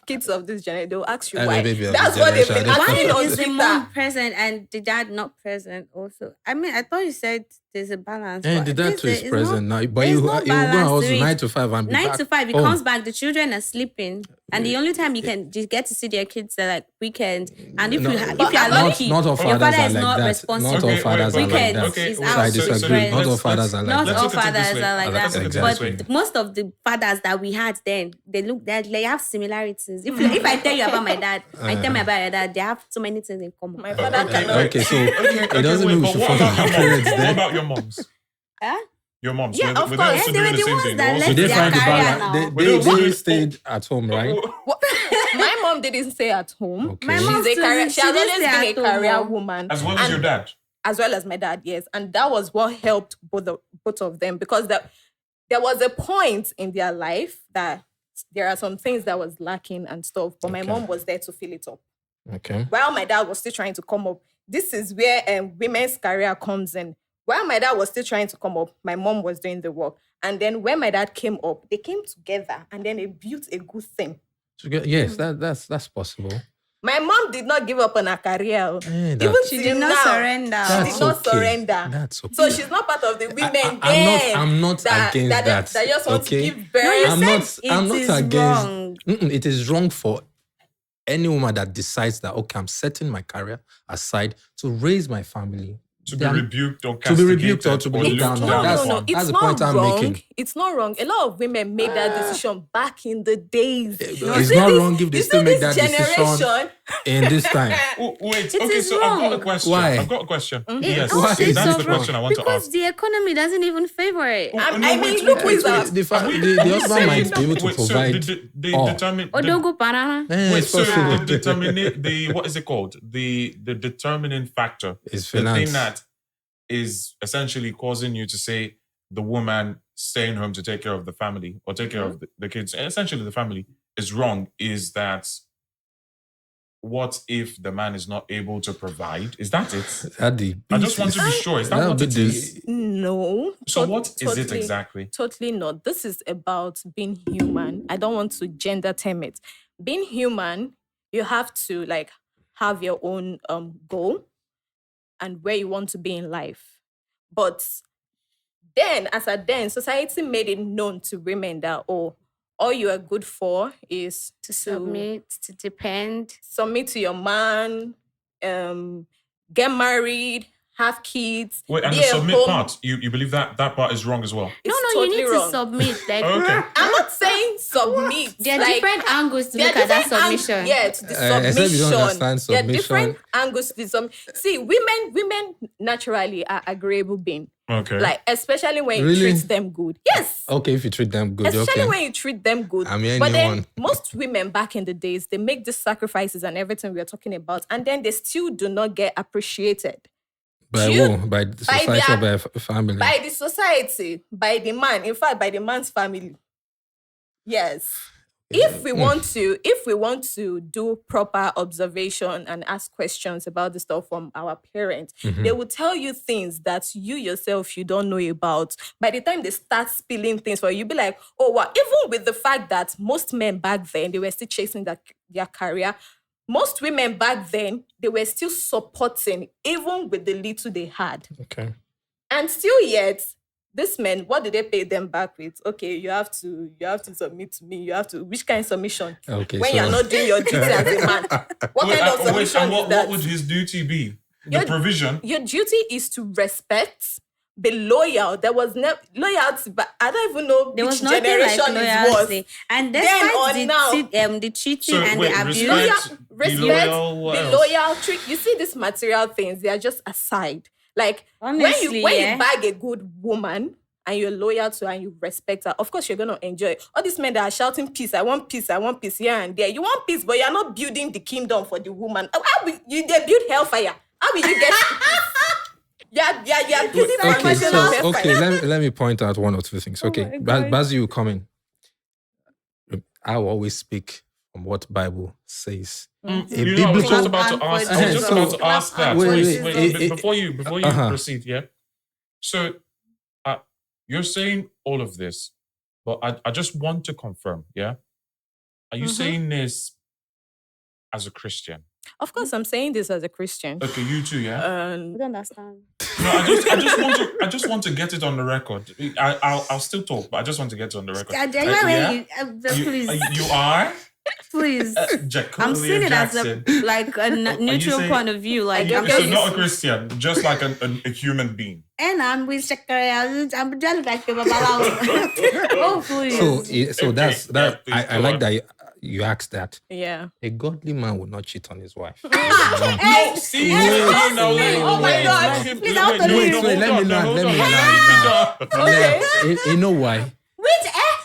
C: kids of this generation, they'll ask you
B: Eh,
C: why.
B: baby of
C: That's
B: this
C: what they've
B: generation,
C: been
B: I don't
C: asking
B: know.
C: on
A: Is the
C: Twitter.
A: mom present and the dad not present also? I mean, I thought you said there's a balance.
B: And
A: but
B: the dad
A: this
B: too is
A: is
B: present now. But
A: there's
B: you
A: no
B: go and
A: balance to
B: also
A: it.
B: 9 to 5 and be
A: 9
B: back
A: to 5, he
B: home.
A: comes back, the children are sleeping. And the only time you get to see their kids are like weekend. And if
B: No,
A: you are lucky,
B: not all
A: your
B: fathers
A: father
B: are
A: is
B: like
A: not
B: that.
A: responsible.
B: Not all
D: Okay,
B: fathers
D: wait,
B: are
D: but-
B: like
A: Weekend
B: that.
D: okay,
A: is
D: so-
A: out.
B: So I
A: So
B: disagree.
A: it's
B: Not all
D: let's-
B: fathers are like
A: Not
B: that.
A: all
D: look at it this
A: fathers
D: way.
A: are like
D: Let's
A: that.
D: look at it
B: Exactly.
D: this way.
A: But most of the fathers that we had then, they have similarities. If I tell you about my dad, I tell me about your dad, they have so many things in common.
C: My father cannot.
B: Okay, so it doesn't
D: wait,
B: mean we
D: but
B: should
D: what
B: follow
D: about
B: our
D: your
B: parents
D: moms? What
B: then.
D: about your moms?
A: Huh?
D: Your moms?
C: Yeah,
D: were
C: of
D: they
C: course.
D: also
A: Yeah, they
D: doing
A: were
D: the
A: the
D: same
A: ones
D: thing?
A: that
D: They were
A: left
D: also
B: So they
A: their
B: find the
A: career
B: balance.
A: now.
D: Were they also
B: They
D: doing-
B: stayed at home, right?
C: My mom didn't stay at home.
B: Okay.
A: My mom
C: She's a
A: still
C: career.
A: did-
C: She
A: she
C: has
A: didn't
C: always
A: stay
C: been a
A: at home,
C: career
A: oh.
C: woman,
D: as well as your dad.
C: as well as my dad. Yes, and that was what helped both of them, because there was a point in their life that there are some things that was lacking and stuff, but my
B: Okay.
C: mom was there to fill it up.
B: Okay.
C: While my dad was still trying to come up, this is where women's career comes in. While my dad was still trying to come up, my mom was doing the work. And then when my dad came up, they came together and then they built a good thing.
B: So, yes, that's possible.
C: My mom did not give up on her career.
B: Eh,
C: Even
B: that's-
A: She
C: till
A: did not
C: now,
A: surrender.
C: She
B: That's
C: did not
B: okay.
C: surrender.
B: That's okay.
C: So she's not part of the women.
B: I'm not against that.
C: That just want
B: okay?
C: to give birth.
A: No, you
B: I'm
A: said
B: not. I'm
A: it
B: not
A: is
B: against.
A: wrong.
B: It is wrong for any woman that decides that okay, I'm setting my career aside to raise my family.
D: To be
B: Then-
D: rebuked or
B: to be
D: castigated
B: rebuked or to be looked
D: looked
B: down on.
C: No,
B: That's-
C: no, no.
B: that's
C: It's
B: the
C: not
B: point I'm
C: wrong.
B: making.
C: It's not wrong. A lot of women made that decision back in the days.
B: No, it's not wrong if they
C: you
B: still
C: see
B: make
C: this
B: that decision
C: generation,
B: in this time.
D: Oh, wait,
A: It
D: okay,
A: is
D: so I've got a
A: wrong.
D: question.
B: Why?
D: I've got a question. Yes,
A: I would say
D: that's
A: so
D: the
A: wrong.
D: question I want to
A: Because
D: ask.
A: the economy doesn't even favor it.
D: Oh,
C: I mean, look who is our-
B: The husband might be able to
D: Wait, so
B: provide.
D: the
B: all.
D: determine the,
A: Odogo Parana.
B: Eh,
D: wait,
B: it's
D: so
B: possible.
D: the what is it called? The determining factor,
B: Is
D: the thing
B: finance.
D: that is essentially causing you to say the woman staying home to take care of the family or take care of the kids, essentially the family, is wrong. Is that what if the man is not able to provide? Is that it? I just want to be sure. Is that what it is?
C: No.
D: So what is it
C: Totally-
D: exactly?
C: Totally not. This is about being human. I don't want to gender term it. Being human, you have to like have your own goal and where you want to be in life. But then, society made it known to women that all you are good for is
A: To submit, to depend.
C: submit to your man, get married, have kids.
D: Wait, and
C: be
D: the
C: a
D: submit
C: home-
D: part, you believe that part is wrong as well?
C: It's
A: No,
C: totally
A: you need
C: wrong.
A: to submit. Like
D: Okay.
C: I'm not saying submit.
A: there are
C: like,
A: different angles to
C: there
A: look
C: are
A: at that
C: different
A: submission.
C: to the submission.
B: Except you don't understand
C: There are
B: submission.
C: different angles to the submission. See, women naturally are agreeable being.
D: Okay.
C: Like, especially when you
B: Really?
C: treat them good. Yes.
B: Okay, if you treat them good,
C: Especially
B: okay.
C: when you treat them good.
B: I mean,
C: but then
B: anyone.
C: most women back in the days, they make these sacrifices and everything we are talking about, and then they still do not get appreciated.
B: By
C: you-
B: who? By the society or by family?
C: By the society, by the man, in fact, by the man's family. Yes. If we want to do proper observation and ask questions about the stuff from our parents,
B: Mm-hmm.
C: they will tell you things that you yourself you don't know about. By the time they start spilling things for you, you'll be like, oh wow. Even with the fact that most men back then they were still chasing their career, most women back then they were still supporting, even with the little they had.
B: Okay.
C: And still yet, these men, what did they pay them back with? Okay, you have to submit to me. You have to, which kind of submission?
B: Okay,
C: When
B: so-
C: you're not doing your duty as a man. What kind of submission
D: and
C: is
D: what
C: that?
D: would his duty be? The
C: Your-
D: provision?
C: Your duty is to respect, be loyal. There was never loyalty, but I don't even know
A: There
C: which
A: was nothing
C: generation
A: like
C: it was.
A: loyalty. And
C: Then
A: despite
C: or
A: the,
C: now-
A: the cheating
D: So,
A: and
D: wait,
A: the abuse,
D: respect, be loyal, what
C: be
D: else?
C: loyal. Trick. You see these material things, they are just aside. Like
A: Honestly,
C: when
A: yeah.
C: you bag a good woman and you're loyal to her and you respect her, of course you're gonna enjoy it. All these men that are shouting peace, I want peace here and there. You want peace, but you're not building the kingdom for the woman. How will you they build hellfire? How will you get Yeah, building
B: Okay,
C: professional
B: so
C: hellfire.
B: let me point out one or two things. Okay,
A: my God.
B: Basil, you coming? I will always speak from what Bible says. A
D: I was
B: biblical-
D: just about to ask. I was just about to ask that.
B: Wait,
D: Wait, before you
B: uh-huh.
D: proceed, yeah. So, you're saying all of this, but I just want to confirm, yeah. Are you saying this as a Christian?
C: Of course, I'm saying this as a Christian.
D: Okay, you too, yeah.
A: I don't understand.
D: No, I just want to get it on the record. I'll still talk, but I just want to get it on the record.
A: Please,
D: You are
A: please.
D: Jecolia
A: I'm seeing it as
D: Jackson.
A: a neutral
D: saying-
A: point of view. Like, I'm
D: So
A: just,
D: not a Christian, just like a human being.
A: and I'm with Jecolia. I'm just like a babalawo. Oh, please.
B: So that's
D: Okay,
B: that.
D: yeah, please
B: I
D: go
B: like
D: on.
B: that you ask that.
C: Yeah.
B: A godly man will not cheat on his wife.
D: No, see, no,
A: Oh my God. Please, I want to
B: Wait,
A: leave.
B: let me land.
D: land.
B: You know why?
A: Wait,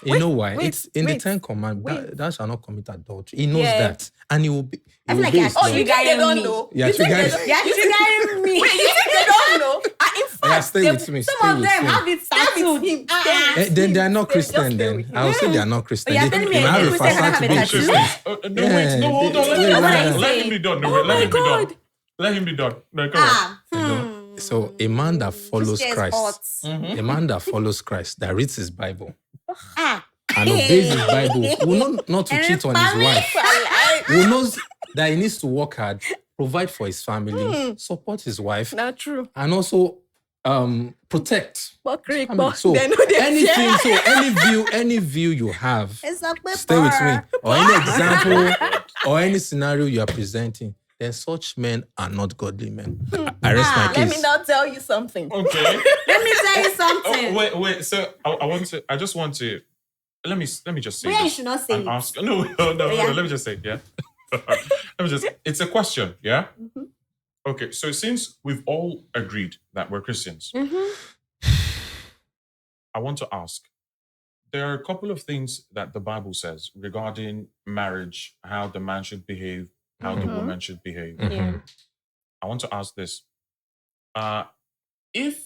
B: You know why?
C: wait,
B: It's in the
C: wait,
B: 10 commandments.
C: wait.
B: Thou shall not commit adultery. He knows
C: Yeah.
B: that. And he will be.
A: I feel like you're
C: Oh, you think they
A: triggering
C: don't
A: me.
C: know?
B: Yeah,
C: You think they
B: triggering.
C: don't-
A: You're triggering me.
C: Wait, you think they don't know? In fact,
B: Yeah, stay with me.
A: Some
B: Stay
A: of
B: with
A: them
B: me.
A: have it tattooed.
B: Then they are not
C: They just
B: Christian.
C: stay
B: Then
C: with
B: I will say they are not Christian.
A: you're
B: They
A: telling me
B: might
A: a
B: have a
A: Christian
B: facade
A: have
B: to
A: a
B: be
A: tattoo?
B: Christian.
D: No, wait, no, hold on.
B: Wait,
D: Let him be done. No, wait, let him be done. Let him be done. No, come on.
B: So a man that follows Christ,
A: Hot.
B: a man that follows Christ, that reads his Bible
A: Ah.
B: and obeys his Bible, will not to cheat on his wife. Who knows that he needs to work hard, provide for his family, support his wife,
C: Not true.
B: and also protect.
C: But Greek,
B: Family.
C: but
B: So
C: they know they
B: anything,
C: share.
B: so any view you have,
A: It's a paper.
B: stay with me, or any example or any scenario you are presenting, then such men are not godly men. I rest my
A: Ah,
B: case.
C: Let me now tell you something.
D: Okay.
A: Let me tell you something.
D: Oh, wait. So I just want to. Let me just say.
A: Where you
D: this
A: should not say
D: and
A: it.
D: ask. No.
A: Yeah.
D: Let me just say it. Yeah. It's a question. Yeah. Okay. So since we've all agreed that we're Christians, I want to ask. There are a couple of things that the Bible says regarding marriage, how the man should behave, how the woman should behave.
A: Yeah.
D: I want to ask this. If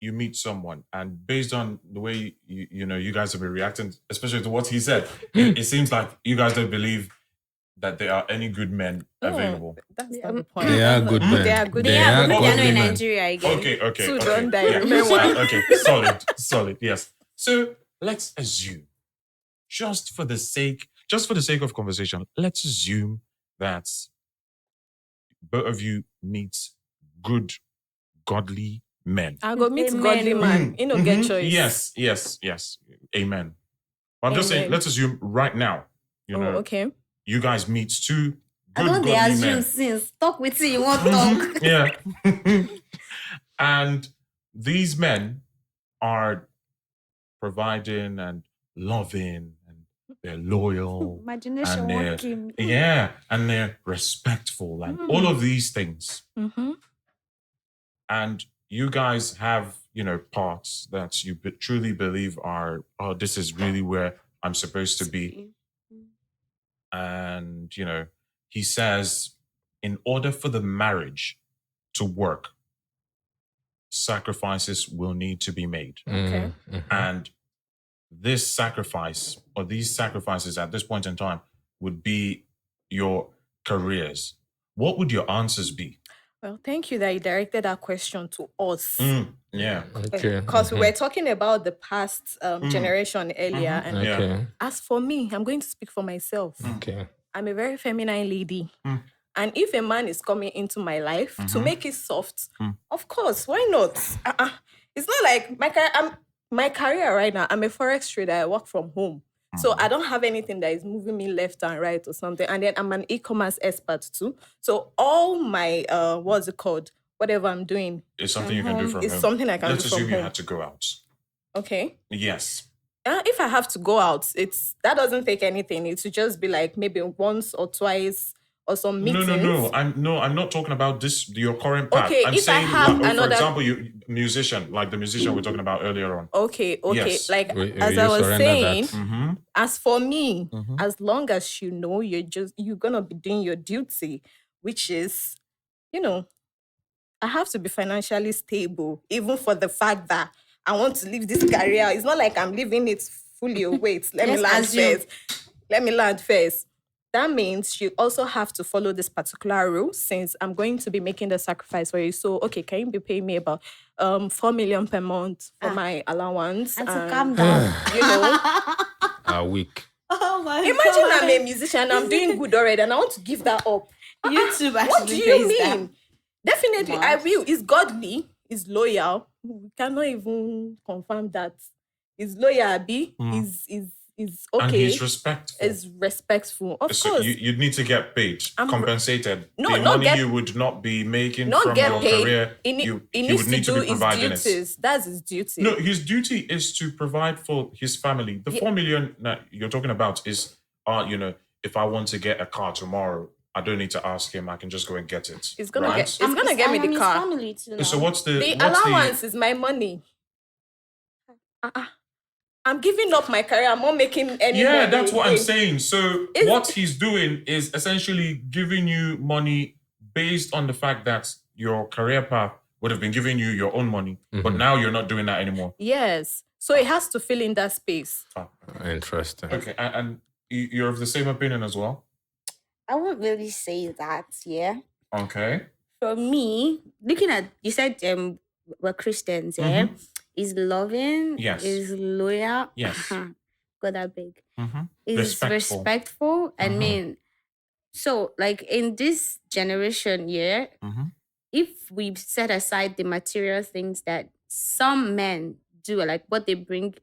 D: you meet someone and based on the way you guys have been reacting, especially to what he said, it seems like you guys don't believe that there are any good men available.
C: That's not the point.
B: They are good men.
C: They are good.
A: They
C: men.
A: are, but they are not
B: godly
A: in
B: men.
A: Nigeria again.
D: Okay.
C: Two
D: okay.
C: don't die,
D: Yeah.
C: remember?
D: Okay, solid, yes. So let's assume, just for the sake of conversation, let's assume that both of you meet good, godly men.
C: I go meet
A: Amen.
C: godly man. You know, get choice.
D: Yes. Amen. I'm just saying,
C: Amen.
D: let's assume right now,
C: Oh, okay.
D: you guys meet two
A: I
D: good,
A: don't they
D: godly
A: assume
D: men.
A: since talk with you won't talk.
D: Yeah. And these men are providing and loving and they're loyal.
A: Imagination
D: And they're-
A: working.
D: Yeah. And they're respectful and all of these things.
C: Mm-hmm.
D: And you guys have, parts that you truly believe are, oh, this is really where I'm supposed to be. And, he says, in order for the marriage to work, sacrifices will need to be made.
C: Okay.
D: And this sacrifice or these sacrifices at this point in time would be your careers. What would your answers be?
C: Well, thank you that you directed that question to us.
D: Yeah.
B: Okay.
C: Because we were talking about the past generation earlier. And
D: Yeah.
B: Okay.
C: as for me, I'm going to speak for myself.
B: Okay.
C: I'm a very feminine lady. And if a man is coming into my life to make it soft, of course, why not? It's not like my career right now, I'm a forex trader. I work from home. So I don't have anything that is moving me left and right or something. And then I'm an e-commerce expert too. So all my, what's it called? Whatever I'm doing.
D: It's something you can do from
C: It's
D: home.
C: something I can
D: Let's
C: do from
D: assume you
C: home.
D: had to go out.
C: Okay.
D: Yes.
C: If I have to go out, that doesn't take anything. It should just be like maybe once or twice or some meetings.
D: No. I'm not talking about your current path.
C: Okay,
D: I'm
C: if I
D: saying,
C: have
D: for
C: another-
D: example, you musician, like the musician we're talking about earlier on.
C: Okay.
D: Yes.
C: Like
B: We
C: as I was
B: surrender
C: saying,
B: that.
D: Mm-hmm.
C: as for me, as long as you know you're gonna be doing your duty, which is, I have to be financially stable, even for the fact that I want to leave this career. It's not like I'm leaving it fully away. Let me
A: Let's
C: land
A: assume.
C: first. Let me land first. That means you also have to follow this particular rule since I'm going to be making the sacrifice for you. So, okay, can you be paying me about 4 million per month for my allowance?
A: And to calm down.
B: Are weak.
A: Oh my
C: Imagine
A: God.
C: I'm a musician, I'm doing good already, and I want to give that up.
A: YouTube actually
C: What do you
A: pays
C: mean?
A: that.
C: Definitely, I
A: What?
C: will. It's godly, it's loyal. We cannot even confirm that. It's loyal, Abi. Is okay.
D: And he's respectful.
C: Is respectful. Of
D: So
C: course.
D: you'd need to get paid, compensated.
C: No,
D: the
C: not
D: money
C: get-
D: you would not be making
C: Not
D: from
C: get
D: your
C: paid.
D: career,
C: He
D: he
C: needs
D: would need
C: to
D: to
C: do
D: be
C: his
D: providing it.
C: duties. That's his duty.
D: No, his duty is to provide for his family. The 4 million that you're talking about is if I want to get a car tomorrow, I don't need to ask him. I can just go and get it.
C: It's gonna
D: right?
C: get me the car.
A: Family too now.
D: So what's
C: The allowance is my money. I'm giving up my career. I'm not making any money.
D: Yeah, that's what I'm
C: again.
D: saying. So what he's doing is essentially giving you money based on the fact that your career path would have been giving you your own money, but now you're not doing that anymore.
C: Yes. So it has to fill in that space.
B: Interesting.
D: Okay, and you're of the same opinion as well?
A: I won't really say that, yeah.
D: Okay.
A: For me, looking at, you said we're Christians, yeah?
D: Mhm.
A: Is loving,
D: Yes.
A: is loyal.
D: Yes.
A: God, that big.
D: Mm-hmm.
A: Is respectful. I mean, so like in this generation, yeah, if we set aside the material things that some men do, like what they bring,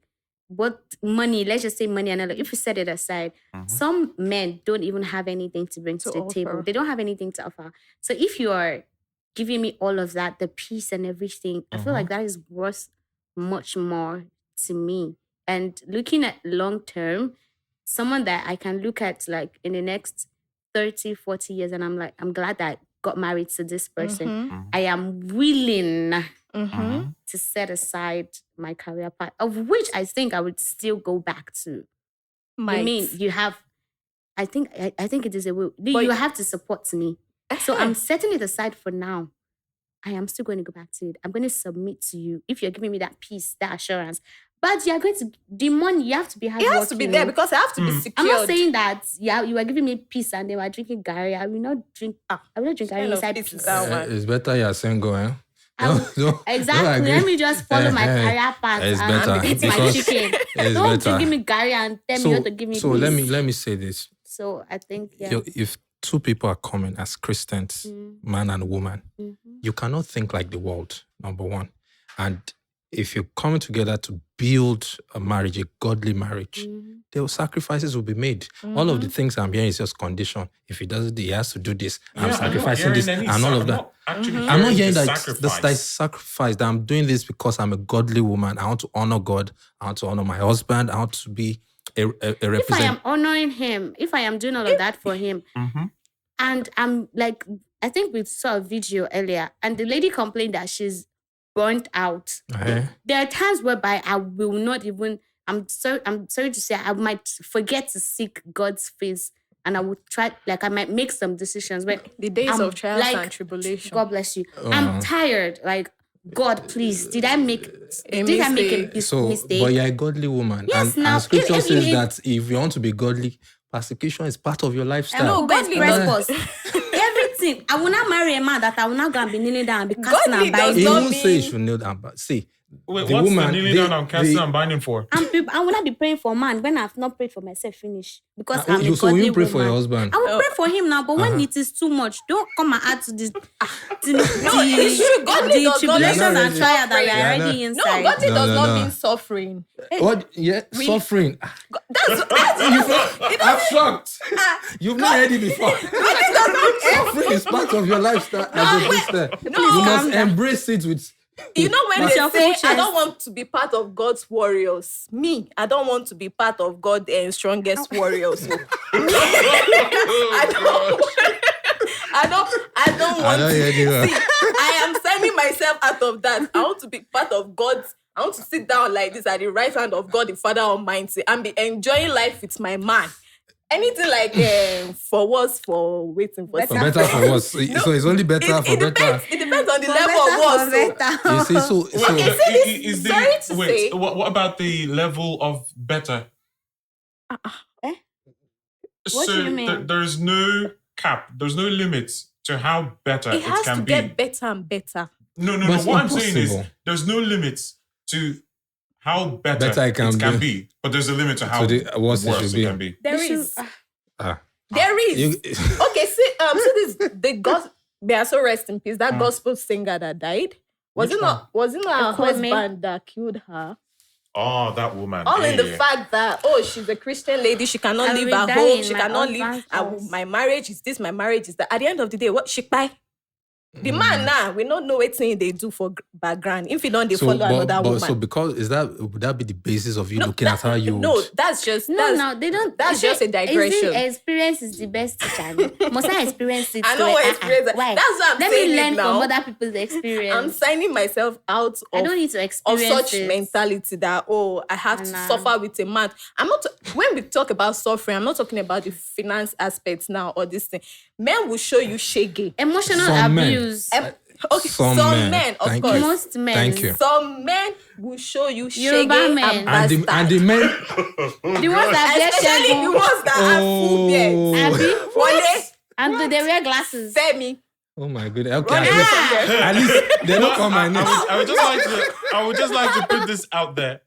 A: what money, let's just say money, and if we set it aside, some men don't even have anything to bring to the table. They don't have anything to offer. So if you are giving me all of that, the peace and everything, I feel like that is worth much more to me. And looking at long term, someone that I can look at like in the next 30, 40 years, and I'm like, I'm glad that I got married to this person. I am willing to set aside my career path, of which I think I would still go back to. I mean, you have, I think it is a will. You have to support me. So I'm setting it aside for now. I am still going to go back to it. I'm going to submit to you if you're giving me that peace, that assurance. But you're going to, the money, you have to be hardworking.
C: It has to be there because I have to be secured.
A: I'm not saying that, you are giving me peace and they were drinking Gary. I will not drink Gary inside peace.
B: It's better you're single, eh?
A: Exactly. Let me just follow my career path and eat my chicken. Don't give me Gary and tell me how to give me peace.
B: So let me say this.
A: So I think,
B: if two people are coming as Christians, man and woman, you cannot think like the world, number one. And if you're coming together to build a marriage, a godly marriage, sacrifices will be made. All of the things I'm hearing is just condition. If he does it, he has to do this. I'm sacrificing this and all of that. I'm not hearing that there's sacrifice, that I'm doing this because I'm a godly woman. I want to honor God. I want to honor my husband. I want to be a representative.
A: If I am honoring him, if I am doing all of that for him, and I'm like, I think we saw a video earlier, and the lady complained that she's burnt out. There are times whereby I will not even, I'm sorry to say, I might forget to seek God's face, and I would try, like I might make some decisions where
C: the days of trials and tribulation.
A: God bless you. I'm tired. Like, God, please, did I make a mistake?
B: But you're a godly woman.
A: Yes,
B: and scripture says that if you want to be godly, persecution is part of your lifestyle.
A: No, godly response. Everything. I will not marry a man that I will not go and be kneeling down and be casting and binding.
B: He won't say you should kneel down, but see.
D: Wait, what's the kneeling down and casting and binding for?
A: I will not be praying for a man when I've not prayed for myself finish. Because I'm a godly
B: So you pray
A: woman.
B: for your husband?
A: I will pray for him now, but when it is too much, don't come and add to this.
C: It's true. Godly does not mean
A: tribulations and trial that you're already inside.
C: No, godly does not mean suffering.
B: What? Yeah, suffering.
C: That's
B: I'm shocked. You've not heard it before. Suffering is part of your lifestyle as a Christian. You must embrace it with.
C: You know when they say, I don't want to be part of God's warriors. Me, I don't want to be part of God's strongest warriors. I don't want to. See, I am sending myself out of that. I want to be part of God's. I want to sit down like this at the right hand of God, the Father Almighty, and be enjoying life with my man. Anything like for worse, for waiting for
B: better for worse. So it's only better for better.
C: It depends on the level of worse.
B: You see, so
D: what about the level of better?
A: What do you mean?
D: There's no cap. There's no limit to how better it can be.
C: It has to get better and better.
D: No. What I'm saying is there's no limit to how better it can be, but there's a limit to how worse it can be.
C: There is. There is. Okay, see, so the gospel. May I so rest in peace. That gospel singer that died. Was it not her husband that killed her?
D: Oh, that woman.
C: All in the fact that, she's a Christian lady. She cannot leave her home. She cannot leave. My marriage is this. My marriage is that. At the end of the day, what she buy? The man now, we don't know what thing they do for background. If you don't, they follow another woman.
B: So because would that be the basis of you looking at how you
C: No,
B: would?
C: that's just
A: they don't.
C: That's just a digression.
A: Experience is the best teacher. Must I experience it?
C: I know what experience.
A: Why?
C: That's what I'm
A: Let
C: saying.
A: me learn
C: now.
A: from other people's experience.
C: I'm signing myself out of,
A: I don't need to
C: of
A: experience
C: such
A: it.
C: mentality that I have to suffer with a man. I'm not when we talk about suffering, I'm not talking about the finance aspects now or this thing. Men will show you shaggy.
A: Emotional
B: Some
A: abuse.
C: Okay, some men, of course.
A: Most men.
B: Thank you.
C: Some men will show you
A: Yoruba
C: shaggy
A: men.
B: And the men.
A: The ones that
C: especially the ones that have full beards.
A: Abi,
C: Wale,
A: and they wear glasses.
C: Femi.
B: Oh my goodness. Okay.
C: Wale.
B: At least they don't call my name.
D: I would just like to put this out there.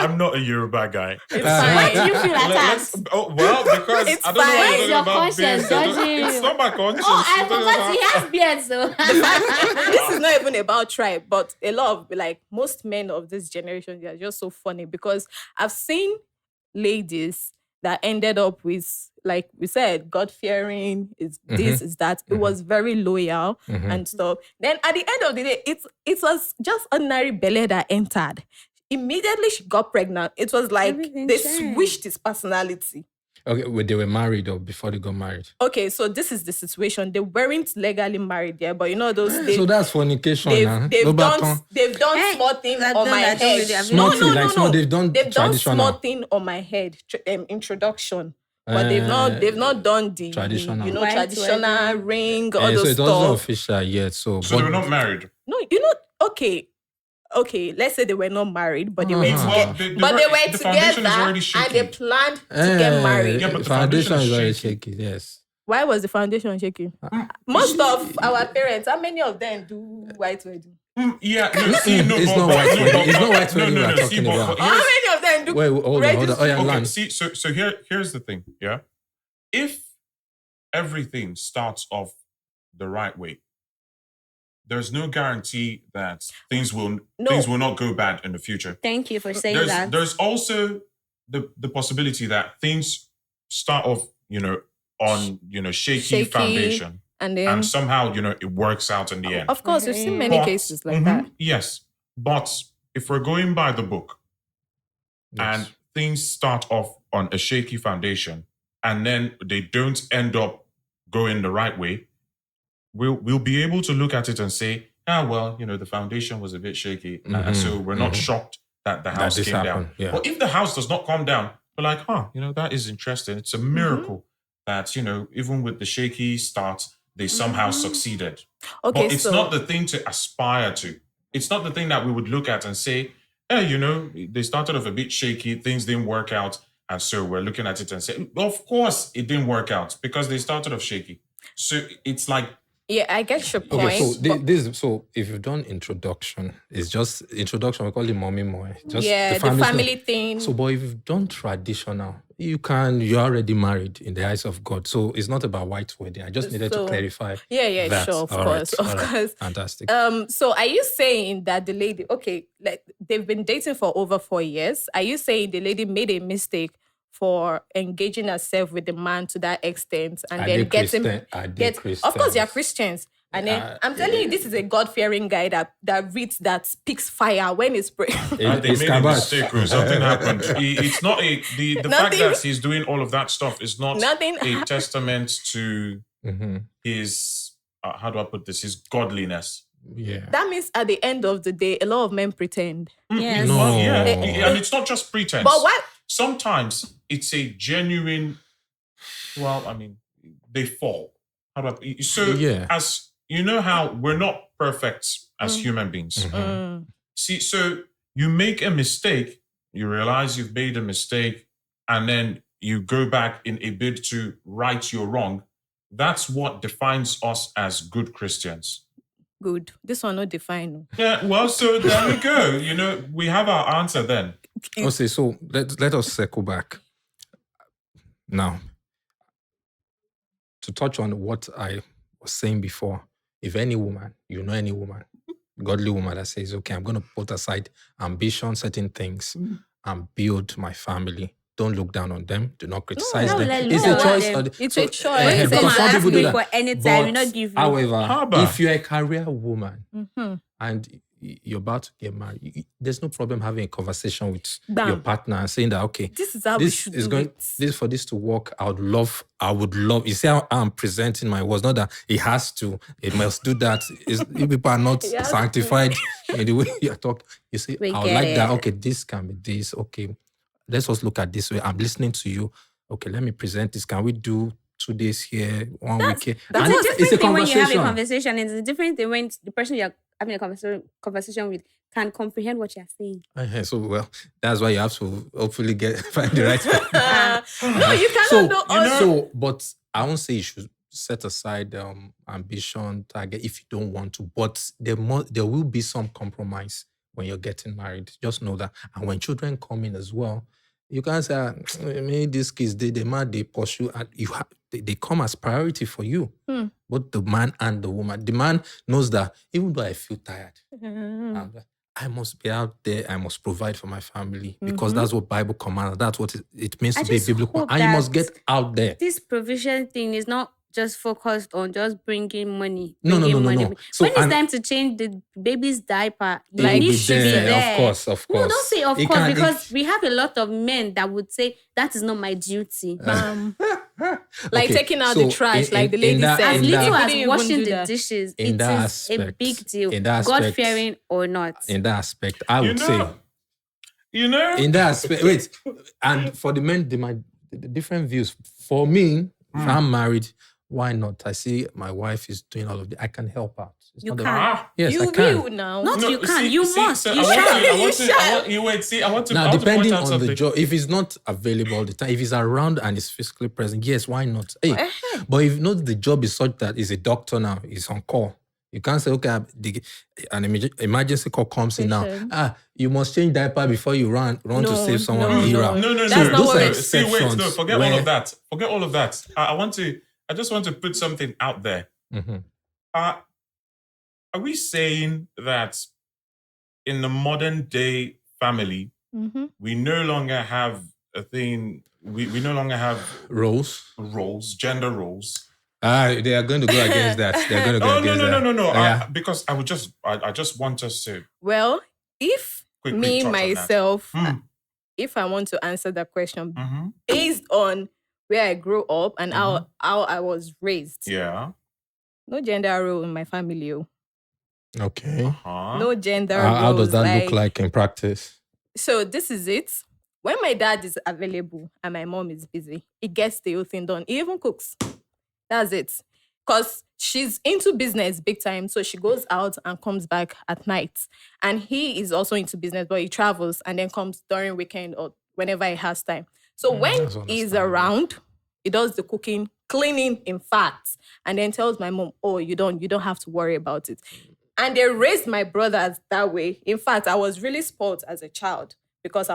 D: I'm not a Yoruba guy.
C: It's
A: Why do
C: fine.
A: you feel attacked?
D: Because
C: It's
D: I don't know
C: fine.
D: what
A: It's
D: you're
A: your
D: talking about.
A: conscience
D: beards. I don't-
A: judging you.
D: It's not my conscience.
A: Oh, I
D: You're talking
A: forgot
D: about-
A: he has beards, so.
C: This is not even about tribe, but a lot of most men of this generation, they are just so funny because I've seen ladies that ended up with, like we said, God fearing, is this, is that. It was very loyal and stuff. Then at the end of the day, it was just ordinary Bele that entered. Immediately she got pregnant. It was like
A: Everything
C: they
A: changed.
C: switched his personality.
B: Okay, well, they were married or before they got married.
C: Okay, so this is the situation. They weren't legally married yet, but you know those days.
B: So that's fornication now.
C: They've done
A: Hey,
C: small thing
A: I've
C: on
A: done
C: my
A: that already.
C: head.
A: I've
B: Small
A: done-
B: thing, like small, they've done
C: They've done
B: traditional.
C: small thing on my head. Introduction. But they've not done the
B: traditional.
C: you know,
A: White
C: traditional
A: wedding.
C: ring, all
B: So
C: those
B: it wasn't
C: stuff.
B: official yet. So
D: So they were not married.
C: No, you know, okay. Let's say they were not married, but they were
B: Uh-huh.
C: together.
D: Well,
C: But they were
D: the foundation is
C: together
D: already
C: and they
D: shaky.
C: planned to get married.
D: Yeah, but the
B: foundation
D: foundation
B: is
D: is
B: very
D: shaky.
B: shaky. Yes.
C: Why was the foundation shaky? Most of our parents, how many of them do white wedding?
D: Yeah, no, see, no,
B: It's
D: but-
B: not
D: but-
B: white
D: no,
B: wedding.
D: but-
B: It's not white
D: no,
B: wedding
D: no,
B: we're
D: no,
B: talking
D: see, but-
B: about.
D: but
C: How many of them do?
B: Wait, hold on. Oh, yeah,
D: Okay,
B: land.
D: see, so here's the thing, yeah. If everything starts off the right way, there's no guarantee that things will not go bad in the future.
A: Thank you for saying that.
D: There's also the possibility that things start off, on shaky foundation,
C: And then,
D: and somehow it works out in the end.
C: of course, we've seen many
D: But-
C: cases like
D: Mhm,
C: that.
D: Yes, but if we're going by the book, and
B: Yes.
D: things start off on a shaky foundation and then they don't end up going the right way, we'll be able to look at it and say, the foundation was a bit shaky, and so we're not shocked that the house
B: this
D: came down.
B: happened, yeah.
D: But if the house does not come down, we're like, that is interesting. It's a miracle that even with the shaky start, they somehow succeeded.
C: Okay,
D: But it's
C: so
D: not the thing to aspire to. It's not the thing that we would look at and say, hey, they started off a bit shaky, things didn't work out. And so we're looking at it and say, of course it didn't work out because they started off shaky. So it's like,
C: yeah, I get your point.
B: Okay, so
C: but-
B: so if you've done introduction, it's just introduction. We call it mommy moy. Just
C: yeah, the
B: family's
C: family
B: not-
C: thing.
B: So, but if you've done traditional, you're already married in the eyes of God. So it's not about white wedding. I just needed to
C: So-
B: clarify.
C: yeah,
B: that.
C: sure, of
B: All
C: course,
B: right,
C: of
B: all right.
C: course.
B: Fantastic.
C: So are you saying that the lady, like they've been dating for over 4 years? Are you saying the lady made a mistake for engaging herself with the man to that extent and
B: Are
C: then
B: they
C: getting
B: Christian? Are they
C: of course they are
B: Christians?
C: Christians. And then I'm telling you, this is a God-fearing guy that reads, that speaks fire when he's praying.
D: they
B: It's
D: made a
B: Kabash.
D: mistake or something happened. It's not the fact
C: Nothing-
D: that he's doing all of that stuff is not
C: Nothing
D: a
C: happened.
D: testament to
B: Mhm.
D: his, how do I put this, his godliness.
B: Yeah.
C: That means at the end of the day, a lot of men pretend.
A: Yes.
B: No.
D: Well, yeah, and it's not just pretense.
C: But why?
D: Sometimes it's a genuine, they fall. How do I, so
B: Yeah.
D: as you know how we're not perfect as human beings.
B: Mhm.
D: See, so you make a mistake, you realize you've made a mistake, and then you go back in a bid to right your wrong. That's what defines us as good Christians.
C: Good. This one not defined.
D: Yeah, well, so there we go. We have our answer then.
B: Okay, so let us circle back. Now, to touch on what I was saying before, if any woman, any woman, godly woman that says, okay, I'm going to put aside ambition, certain things, and build my family don't look down on them. Do not criticize
A: how
B: them.
A: will I look
B: It's a
A: down on
B: choice.
A: them?
C: It's
B: So,
C: a choice.
A: When you come
B: because
A: and
B: some
A: ask
B: people do
A: me
B: that.
A: for anytime, we
B: But,
A: not give you.
B: however,
D: Haba.
B: if you're a career woman
C: Mhm.
B: and you're about to get married, there's no problem having a conversation with
C: Bam.
B: your partner and saying that, okay,
C: This is how we
B: this
C: should
B: is
C: do
B: going
C: it.
B: this for this to work. I would love. You see how I'm presenting my words, not that it has to, it must do that. You people are not
C: It has to.
B: sanctified in the way you're talking. You say,
A: We
B: I would
A: get
B: like that.
A: it.
B: Okay, this can be this. Okay, let's just look at this way. I'm listening to you. Okay, let me present this. Can we do 2 days here, 1 week here?
C: That's
B: And
C: a
A: It's a different thing when you have a
B: conversation.
A: conversation. It's a different thing when the person you're having a conversation with can comprehend what you're saying.
B: So well, that's why you have to hopefully find the right.
C: No, you cannot
B: So,
C: know all.
B: so, but I won't say you should set aside ambition, target if you don't want to. But there will be some compromise when you're getting married. Just know that. And when children come in as well, you can't say, maybe these kids they pursue, and they come as priority for you. Both the man and the woman. The man knows that even though I feel tired, I must be out there. I must provide for my family because that's what Bible commands. That's what it means
A: I
B: to be
A: just
B: biblical.
A: hope
B: And you must
A: that
B: get out there.
A: This provision thing is not just focused on just bringing money.
B: No.
A: Money.
B: So,
A: when it's
B: and
A: time to change the baby's diaper,
B: it
A: you
B: will
A: need
B: be
A: to be there.
B: Of course.
A: No, don't say of
B: It
A: course,
B: can-
A: because we have a lot of men that would say that is not my duty.
C: Like
B: Okay,
C: taking out
B: so
C: the trash,
B: in-
C: like the
B: in
C: lady
B: that-
C: said.
A: As
B: in
A: little
B: that-
A: as
C: Couldn't even
A: washing
C: do
A: the
C: that.
A: dishes,
B: In
A: it
B: that
A: is a
B: aspect-
A: big deal.
B: in that aspect-
A: God fearing or not.
B: in that aspect, I would say,
D: You
B: in that aspect, wait, and for the men, the different views. For me, if I'm married, why not? I see my wife is doing all of it. I can help out. It's
A: You
B: not a-
A: can.
B: Yes,
C: you
B: I can.
C: will now.
A: Not you can. You must.
D: So
A: You
D: I want
A: shall.
D: to- I want
C: You
D: to-
C: shall.
D: I want- you wait. See, I want to.
B: Now,
D: I want to point
B: depending
D: out
B: on
D: something.
B: the job, if he's not available all the time, if he's around and is physically present, yes, why not? Hey, but if not, the job is such that he's a doctor now, he's on call. You can't say, okay, an emergency call comes in now.
C: Patient.
B: You must change diaper before you run to save someone.
C: no,
B: Era.
C: no.
D: No.
C: That's not
B: those
C: what
B: are
C: it-
D: See, wait, no,
B: exceptions
D: forget all
B: where-
D: of that. Forget all of that. I just want to put something out there.
B: Mhm.
D: Are we saying that in the modern day family,
C: Mhm.
D: we no longer have a thing, we no longer have
B: Roles.
D: gender roles?
B: They are going to go against that. They're going to go
D: Oh,
B: against that.
D: no.
B: Yeah.
D: Because I just want us to
C: Well, if
D: quick
C: me,
D: touch on that.
C: myself,
D: Mm.
C: if I want to answer that question
D: Mhm.
C: based on where I grew up and how I was raised,
D: Yeah.
C: no gender role in my family.
B: Okay.
D: Uh-huh.
C: No gender
B: How
C: roles.
B: does that look like in practice?
C: So this is it. When my dad is available and my mom is busy, he gets the whole thing done. He even cooks. That's it. Because she's into business big time. So she goes out and comes back at night. And he is also into business, but he travels and then comes during weekend or whenever he has time. So when
B: that's
C: he's
B: understandable.
C: around, he does the cooking, cleaning, in fact, and then tells my mom, "Oh, you don't have to worry about it." And they raised my brothers that way. In fact, I was really spoiled as a child because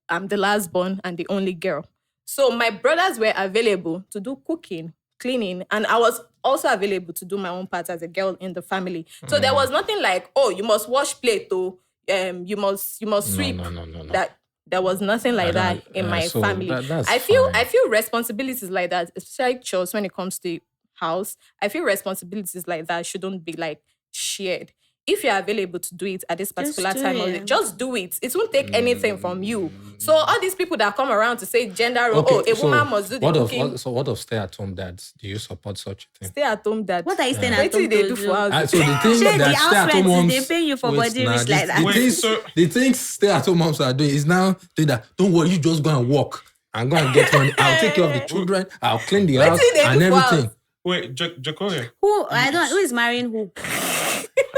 C: I'm the last born and the only girl. So my brothers were available to do cooking, cleaning, and I was also available to do my own part as a girl in the family. So there was nothing like, "Oh, you must wash plate, or you must sweep."
B: No.
C: That there was nothing like that in my
B: so
C: family.
B: that's
C: I feel
B: fine.
C: responsibilities like that, especially chores when it comes to house. I feel responsibilities like that shouldn't be like shared. If you're available to do it at this particular
A: do
C: time,
A: it.
C: just do it. It won't take anything from you. So all these people that come around to say gender role, a woman must do the cooking.
B: What of stay-at-home dads? Do you support such a thing?
C: Stay at home dad.
A: What are you staying
C: What
A: at
C: do
A: home
C: they
A: to
C: do
A: do?
C: for us?
B: So the thing
A: Shey, the
B: that
A: house
B: stay-at-home
A: rent,
B: moms,
A: they pay you for body rich like that.
D: Wait, so-
B: the things stay-at-home moms are doing is now doing that. Don't worry, you just go and work and go and get money. I'll take care of the children. I'll clean the house
C: Wetin they
B: and
C: do for
B: everything.
C: us?
D: Wait, Jecolia.
A: Who is marrying who?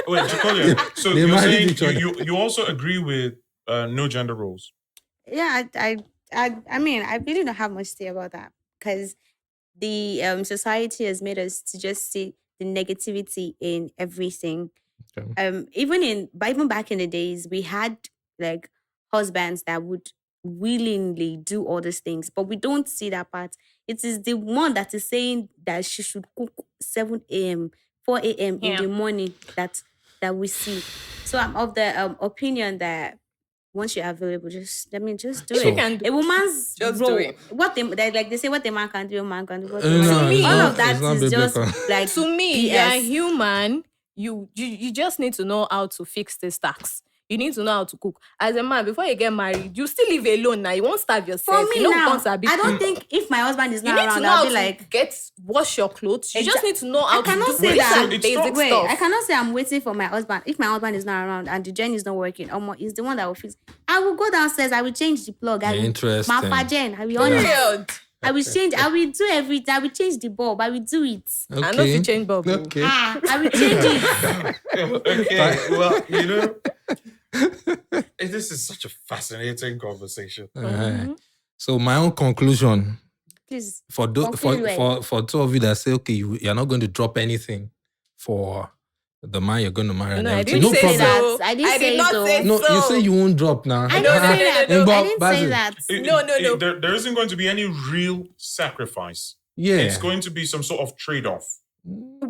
D: Wait, Jecolia. So
B: They
D: you're
B: married
D: saying
B: each other.
D: you also agree with no gender roles?
A: Yeah, I mean, I really don't have much to say about that because the society has made us to just see the negativity in everything.
B: Okay.
A: Even back in the days, we had like husbands that would willingly do all these things, but we don't see that part. It is the one that is saying that she should cook 7 a.m., 4 a.m. in
C: Yeah.
A: the morning that we see. So I'm of the opinion that once you're available, just let me just do
C: If
A: it.
C: you can
A: A woman's
C: just do
A: role,
C: it.
A: what they say, what a man can do, a man can do. What a
B: No,
A: woman
C: To
A: can
C: me,
A: do. All
B: not-
A: of that
B: it's not
A: is just
B: biblical.
A: like
C: to me,
A: BS.
C: you're human. You just need to know how to fix this tax. You need to know how to cook. As a man, before you get married, you still live alone now. You won't starve
A: For
C: yourself.
A: me
C: you know,
A: now,
C: once
A: I don't think if my husband is
C: you
A: not
C: need to
A: around,
C: know
A: I'll
C: how
A: be
C: to
A: like,
C: wash your clothes. You just need to know
A: I
C: how to
A: cannot
C: do
A: say
C: these
A: that.
C: are basic
A: Wait,
C: stuff.
A: I cannot say I'm waiting for my husband. If my husband is not around and the journey is not working, he's the one that will fix. I will go downstairs. I will change the plug. I will
B: Interesting.
A: Mafajen. I will on it.
C: Period.
A: I will change. I will do everything. I will change the bulb. I will do it.
B: Okay.
C: I know if you change bulb.
B: Okay.
A: I will change it.
D: Okay, well, you know, this is such a fascinating conversation.
B: Alright. So my own conclusion
A: Please.
B: for two of you that say, okay, you're not going to drop anything for the man you're going to marry. And
C: No, I
B: everything.
C: didn't
B: No
C: say
B: problem.
C: that.
A: I didn't say
C: did not
A: so.
C: say
B: No,
C: so.
B: you say you won't drop now.
A: I didn't say that.
C: no,
A: I didn't say
B: Basil.
A: that.
C: No.
D: There isn't going to be any real sacrifice.
B: Yeah.
D: It's going to be some sort of trade-off.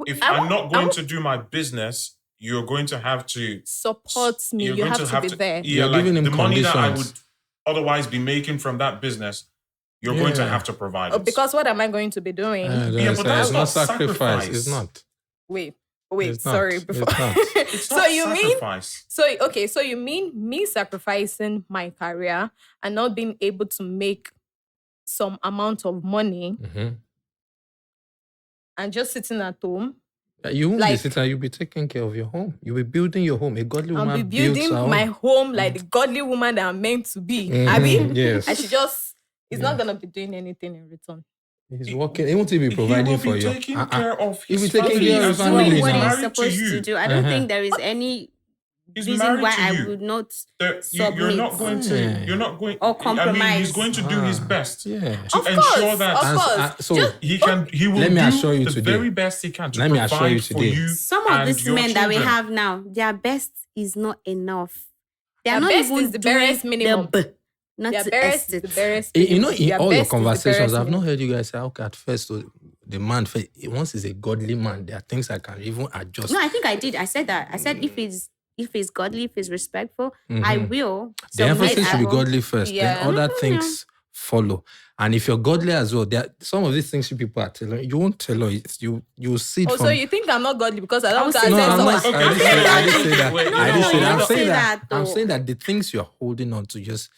D: If
C: I
D: I'm
C: won't-
D: not
C: I
D: going
C: won't-
D: to do my business, you're going to have to
C: Support me.
D: you're
C: You
D: going
C: have to be there.
D: Yeah,
B: You're
D: like
B: giving him
D: the money that I
B: conditions.
D: would otherwise be making from that business, you're going to
B: Yeah.
D: have to provide
C: Oh,
D: it.
C: because what am I going to be doing?
D: Yeah, but that's
B: it's
D: not
B: not sacrifice.
D: sacrifice.
B: It's not.
C: Wait,
B: It's not.
C: sorry.
B: It's
C: Before.
B: not.
D: It's
C: so
D: not
C: you mean
D: sacrifice.
C: so you mean me sacrificing my career and not being able to make some amount of money
B: Mhm.
C: and just sitting at home?
B: You won't be
C: Like-
B: sitting. You'll be taking care of your home. You'll be building your home. A godly
C: I'll
B: woman
C: be building
B: builds her
C: my
B: home.
C: home like the godly woman that I'm meant to be.
B: Mhm,
C: I mean,
B: yes.
C: I should just. He's not gonna be doing anything in return.
B: He's working. He won't even be
D: He
B: providing
D: will
B: for
D: be
B: you.
D: taking
B: Uh-uh.
D: care of
B: He'll
D: his
B: be taking
D: family
B: care of
D: as
B: his
D: well.
B: family
A: Doing
D: He's
A: what
B: now.
A: he's
D: married to
A: supposed
D: you.
A: to do. I don't
B: Uh-huh.
A: think there is any
D: He's
A: reason
D: married
A: why
D: to
A: I
D: you.
A: would not
D: You're
A: submit.
D: not going to.
B: Yeah.
D: You're not going.
A: Or
D: I mean,
A: compromise.
D: he's going to do his
B: Ah,
D: best
B: Yeah.
D: to
C: Of
D: ensure
C: course,
D: that
C: of course.
B: So
C: Just-
D: he will
B: Let me
D: do
B: assure you
D: the
B: today.
D: very best he can to
B: Let me assure
D: provide
B: you
D: for
B: today.
D: you.
A: Some of
D: and
A: these
D: your
A: men that we
D: children.
A: have now, their best is not enough. They are
C: Their
A: not
C: best
A: even
C: is the
A: doing
C: barest minimum.
A: the not
C: Their
A: the
C: barest is
A: estate.
C: the barest.
B: You know,
C: minimum.
B: in
C: Their
B: all
C: best
B: your
C: is the
B: conversations,
C: barest
B: I've not
C: minimum.
B: heard you guys say, okay, at first, the man, once he's a godly man, there are things I can even adjust.
A: No, I think I did. I said that. I said if he's godly, if he's respectful, I
B: Mhm.
A: will.
B: The
A: submit
B: emphasis should be
A: at home.
B: godly first,
C: Yeah.
B: then other things follow. And if you're godly as well, there are some of these things you people are telling you won't tell her. You see it
C: Oh,
B: from.
C: so you think I'm not godly because I
A: I
C: don't
A: will
C: have
A: say
B: No,
A: that.
B: I'm not.
D: Okay,
B: I didn't say that.
D: wait,
B: I didn't
D: no,
B: say
D: you
B: that. I'm
D: don't
B: saying
A: say
B: that.
A: that,
B: I'm
A: though.
B: saying that the things you're holding on to, just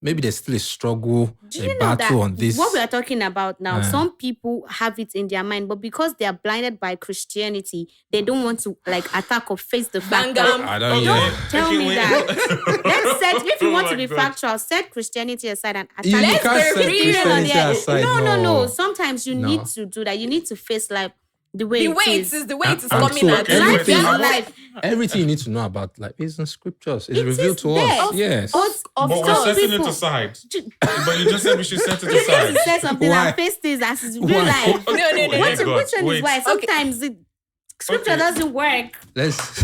B: maybe there's still a struggle,
A: Do
B: a
A: you know
B: battle
A: that
B: on this.
A: what we are talking about now?
B: Uh.
A: Some people have it in their mind, but because they are blinded by Christianity, they don't want to attack or face the fact
C: Bangam.
A: that.
B: I don't hear.
A: Tell me
D: wait.
A: that. Let's set. If you
D: Oh
A: want to
D: my
A: be
D: God.
A: factual, set Christianity aside and attack.
B: You
C: Let's
B: can't
C: be
B: set
C: real.
B: Christianity aside.
A: No. Sometimes you
B: No.
A: need to do that. You need to face life the way
C: The
A: it
C: way it
A: is.
C: is, the way it is
B: And
C: coming
B: so
C: at
D: okay,
C: you.
A: Life
B: everything,
A: is
D: I-
A: life.
B: everything you need to know about life is in scriptures. It's
A: It
B: revealed
A: is
B: to
A: there.
B: us. Yes.
A: But
C: Of
D: But we're
C: course,
D: setting it
A: people-
D: aside.
A: Ju-
D: But you just said we should set it
A: You need
D: aside.
A: to say something
B: Why?
A: and face things as is real
B: Why?
A: life.
C: No.
A: Which
D: God,
A: one is
D: wait.
A: why? Sometimes the scripture
D: Okay.
A: doesn't work.
B: Let's.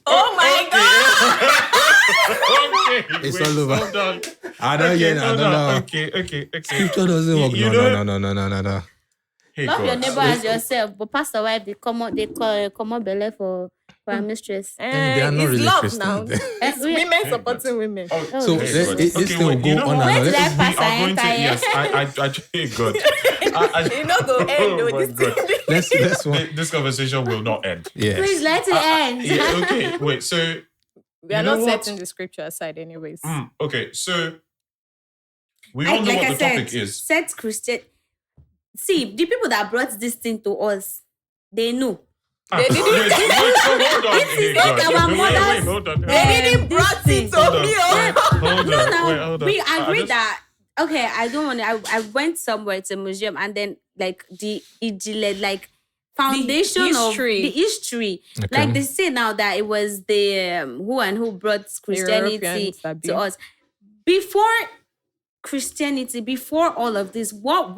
C: Oh my God!
D: Okay,
B: It's
D: wait,
B: all over.
D: Hold on.
B: I don't
D: Okay,
B: hear. I
D: hold
B: don't
D: on.
B: know.
D: Okay.
B: Scripture doesn't work.
D: You
B: No.
D: know- Hey,
A: Love your
D: God.
A: neighbor as yourself. But pastor wife, they come on belly for a mistress.
B: They are not
C: It's
B: really
C: love
B: Christian.
C: now. It's
A: we-
C: women supporting women.
D: Oh,
B: So
D: hey,
B: this
D: God.
B: thing
D: Okay,
B: will
D: wait,
B: go
D: you know
B: on
D: what?
B: and on.
A: Wait,
B: Let's-
A: let
D: We
A: Pastor
D: are going to,
A: enter here.
D: yes, hey, God.
C: You know, go end
D: Oh
C: though.
D: my
C: This
D: God.
C: thing.
B: Let's one.
D: This conversation will not end.
B: Yes.
A: Please let it end.
D: Yeah, okay, wait, so,
C: We are
D: You know
C: not
D: what?
C: setting the scripture aside, anyways.
D: okay, so, we all know
A: Like
D: what
A: I
D: the
A: said,
D: topic is.
A: set Christian. See, the people that brought this thing to us, they know.
C: They didn't-
D: Wait, so hold on.
A: This is
D: Hey,
A: like
D: God.
A: our
D: Wait,
A: mothers.
D: hold on.
C: They didn't
A: this
C: brought
A: thing.
C: it to me. Oh.
D: Hold on.
A: No,
D: Wait, hold on.
A: we
D: I
A: agree
D: just-
A: that okay. I don't want to. I went somewhere to a museum and then like the like foundation
C: history.
A: of the history.
B: Okay.
A: Like they say now that it was the who brought Christianity
C: Europeans, Abi.
A: to us before Christianity. Before all of this, what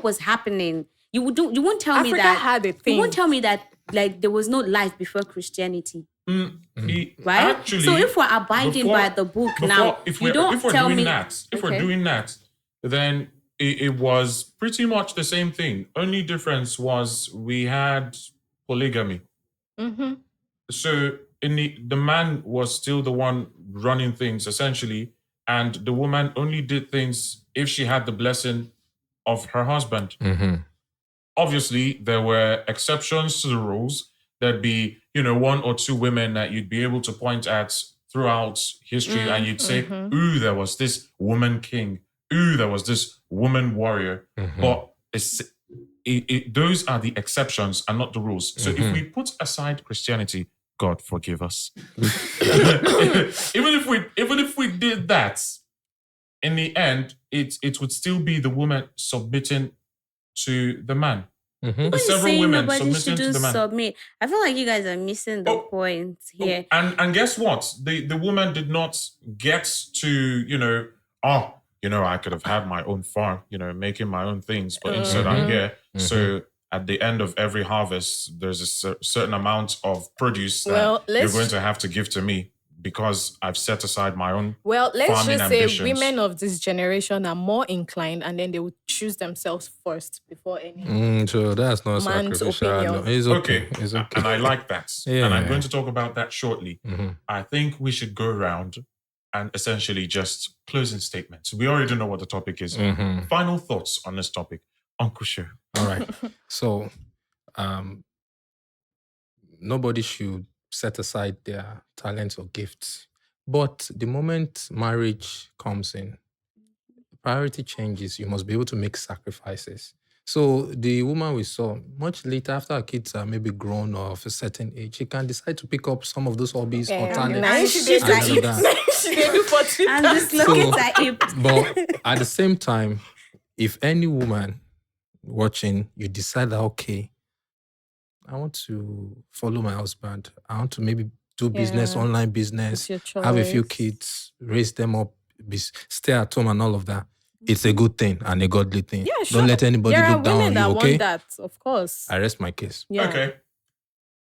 A: was happening? You won't tell me
C: Africa
A: that.
C: had a
A: You
C: thing.
A: won't tell me that like there was no life before Christianity. Right?
D: Actually,
A: so if we're abiding
D: before-
A: by the book
D: before-
A: now,
D: if
A: you
D: we're,
A: don't
D: if we're
A: tell
D: doing
A: me
D: that, if we're
A: Okay.
D: doing that, then it was pretty much the same thing. Only difference was we had polygamy.
C: Mhm.
D: So the man was still the one running things essentially, and the woman only did things if she had the blessing of her husband. Obviously, there were exceptions to the rules. There'd be, one or two women that you'd be able to point at throughout history, and you'd say, ooh, there was this woman king. Ooh, there was this woman warrior. But those are the exceptions and not the rules. So if we put aside Christianity, God forgive us. even if we did that, in the end, it would still be the woman submitting to the man.
A: Nobody's saying nobody shouldn't submit. I feel like you guys are missing the point here.
D: And guess what? The woman did not get to, I could have had my own farm, making my own things, but instead I'm here. So at the end of every harvest, there's a certain amount of produce that you're going to have to give to me because I've set aside my own.
C: Well, let's just
D: ambitions.
C: say women of this generation are more inclined, and then they would choose themselves first before any.
B: So that's not
C: man's
B: sacrificial.
C: opinion.
B: No, it's okay. It's okay.
D: And I like that.
B: Yeah.
D: And I'm going to talk about that shortly. I think we should go around and essentially just closing statements. We already know what the topic is. Final thoughts on this topic. Uncle Sher.
B: All right. So, nobody should set aside their talents or gifts. But the moment marriage comes in, priority changes. You must be able to make sacrifices. So the woman we saw, much later after her kids are maybe grown or of a certain age, she can decide to pick up some of those hobbies or talents.
A: And she did and dislocate her hip.
B: But at the same time, if any woman watching, you decide that, okay, I want to follow my husband. I want to maybe do business, online business, have a few kids, raise them up, stay at home and all of that. It's a good thing and a godly thing.
C: Yeah, sure.
B: Don't let anybody look down on you, okay?
C: Want that, of course.
B: I rest my case.
C: Yeah.
D: Okay.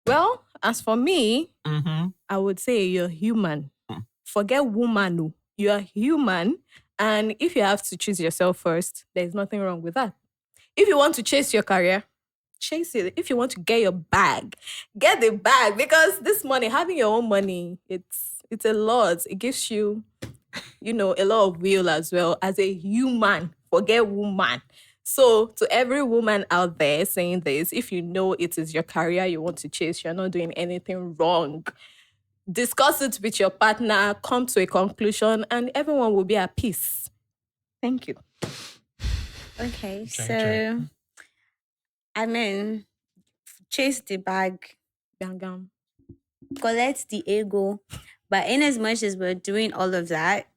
C: Well, as for me, I would say you're human. Forget woman. You're human. And if you have to choose yourself first, there's nothing wrong with that. If you want to chase your career, chase it. If you want to get your bag, get the bag. Because this money, having your own money, it's a lot. It gives you, a lot of will as well. As a human, forget woman. So to every woman out there saying this, if you know it is your career you want to chase, you're not doing anything wrong. Discuss it with your partner, come to a conclusion, and everyone will be at peace. Thank you.
A: Okay, so chase the bag, collect the ego. But in as much as we're doing all of that,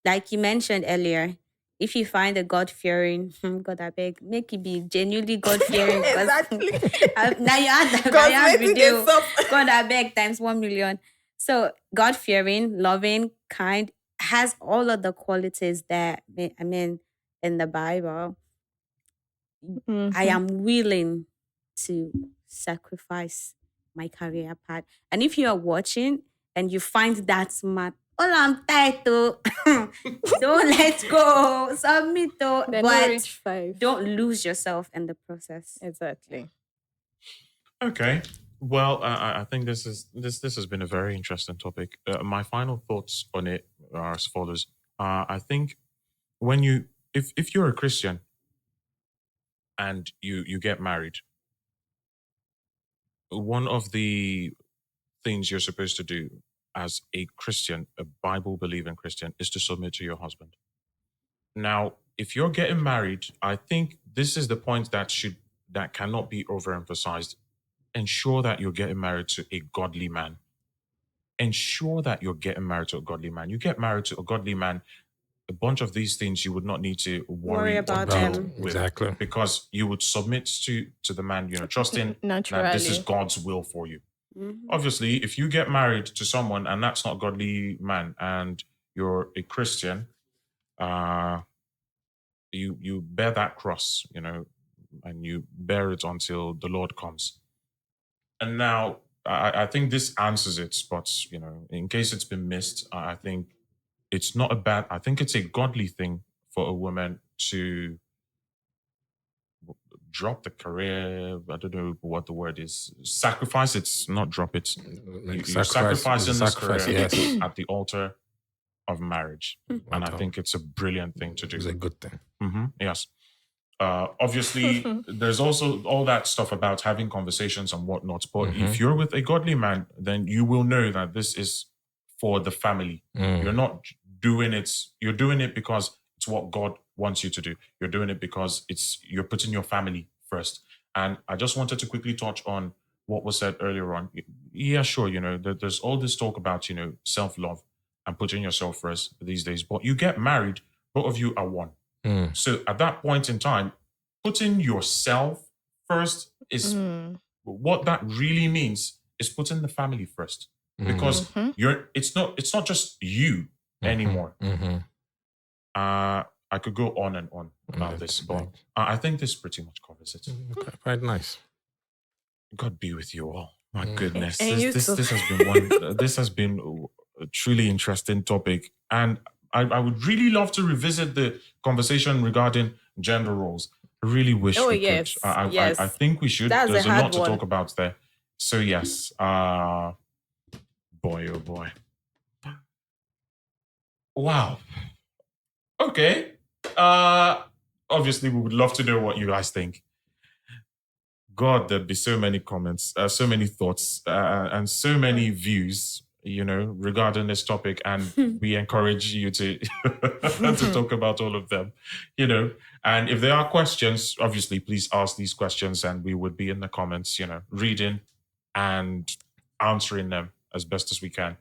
A: like you mentioned earlier, if you find a God-fearing, God, I beg, make it be genuinely God-fearing.
C: Exactly.
A: Now you add that video. God, I beg, times 1 million. So God-fearing, loving, kind, has all of the qualities that, in the Bible. I am willing to sacrifice my career path. And if you are watching and you find that smart, all I'm tired to, don't let go, submit to, but don't lose yourself in the process.
C: Exactly.
D: Okay. Well, I think this has been a very interesting topic. My final thoughts on it are as follows. I think if you're a Christian and you get married, one of the things you're supposed to do as a Christian, a Bible-believing Christian, is to submit to your husband. Now, if you're getting married, I think this is the point that cannot be overemphasized. Ensure that you're getting married to a godly man. Ensure that you're getting married to a godly man. You get married to a godly man, a bunch of these things you would not need to worry about them.
B: Exactly.
D: Because you would submit to the man, trusting that this is God's will for you. Obviously, if you get married to someone and that's not godly man and you're a Christian, you bear that cross, and you bear it until the Lord comes. And now, I think this answers it, but, in case it's been missed, I think it's not I think it's a godly thing for a woman to drop the career. I don't know what the word is. Sacrifice. It's not drop it. You're sacrificing this career at the altar of marriage. And I think it's a brilliant thing to do.
B: It's a good thing.
D: Yes. Obviously, there's also all that stuff about having conversations and whatnot. But if you're with a godly man, then you will know that this is for the family. You're not doing it. You're doing it because it's what God wants you to do. You're doing it because you're putting your family first. And I just wanted to quickly touch on what was said earlier on. Yeah, sure. There's all this talk about, self-love and putting yourself first these days. But you get married, both of you are one. So at that point in time, putting yourself first is what that really means is putting the family first. Because it's not just you anymore. I could go on and on about this, but I think this pretty much covers it.
B: Okay, quite nice.
D: God be with you all. My goodness,
C: And
D: this has been a truly interesting topic, and I would really love to revisit the conversation regarding gender roles. I really wish we
C: yes,
D: could.
C: yes.
D: I think we should.
C: That's
D: There's
C: a
D: a
C: hard
D: lot to
C: one.
D: talk about there. So yes, boy, oh boy. Wow. Okay. Obviously, we would love to know what you guys think. God, there'd be so many comments, so many thoughts, and so many views, regarding this topic. And we encourage you to to talk about all of them, And if there are questions, obviously, please ask these questions, and we would be in the comments, reading and answering them as best as we can.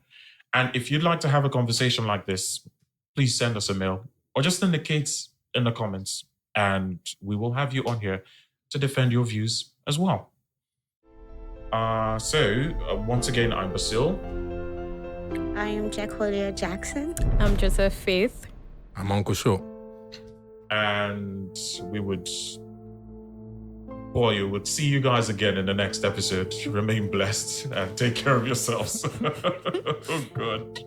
D: And if you'd like to have a conversation like this, please send us a mail or just indicate in the comments, and we will have you on here to defend your views as well. Once again, I'm Basil.
A: I am Jecolia Jackson.
C: I'm Joseph Faith.
B: I'm Uncle Show.
D: And we would see you guys again in the next episode. Remain blessed and take care of yourselves. Oh, God.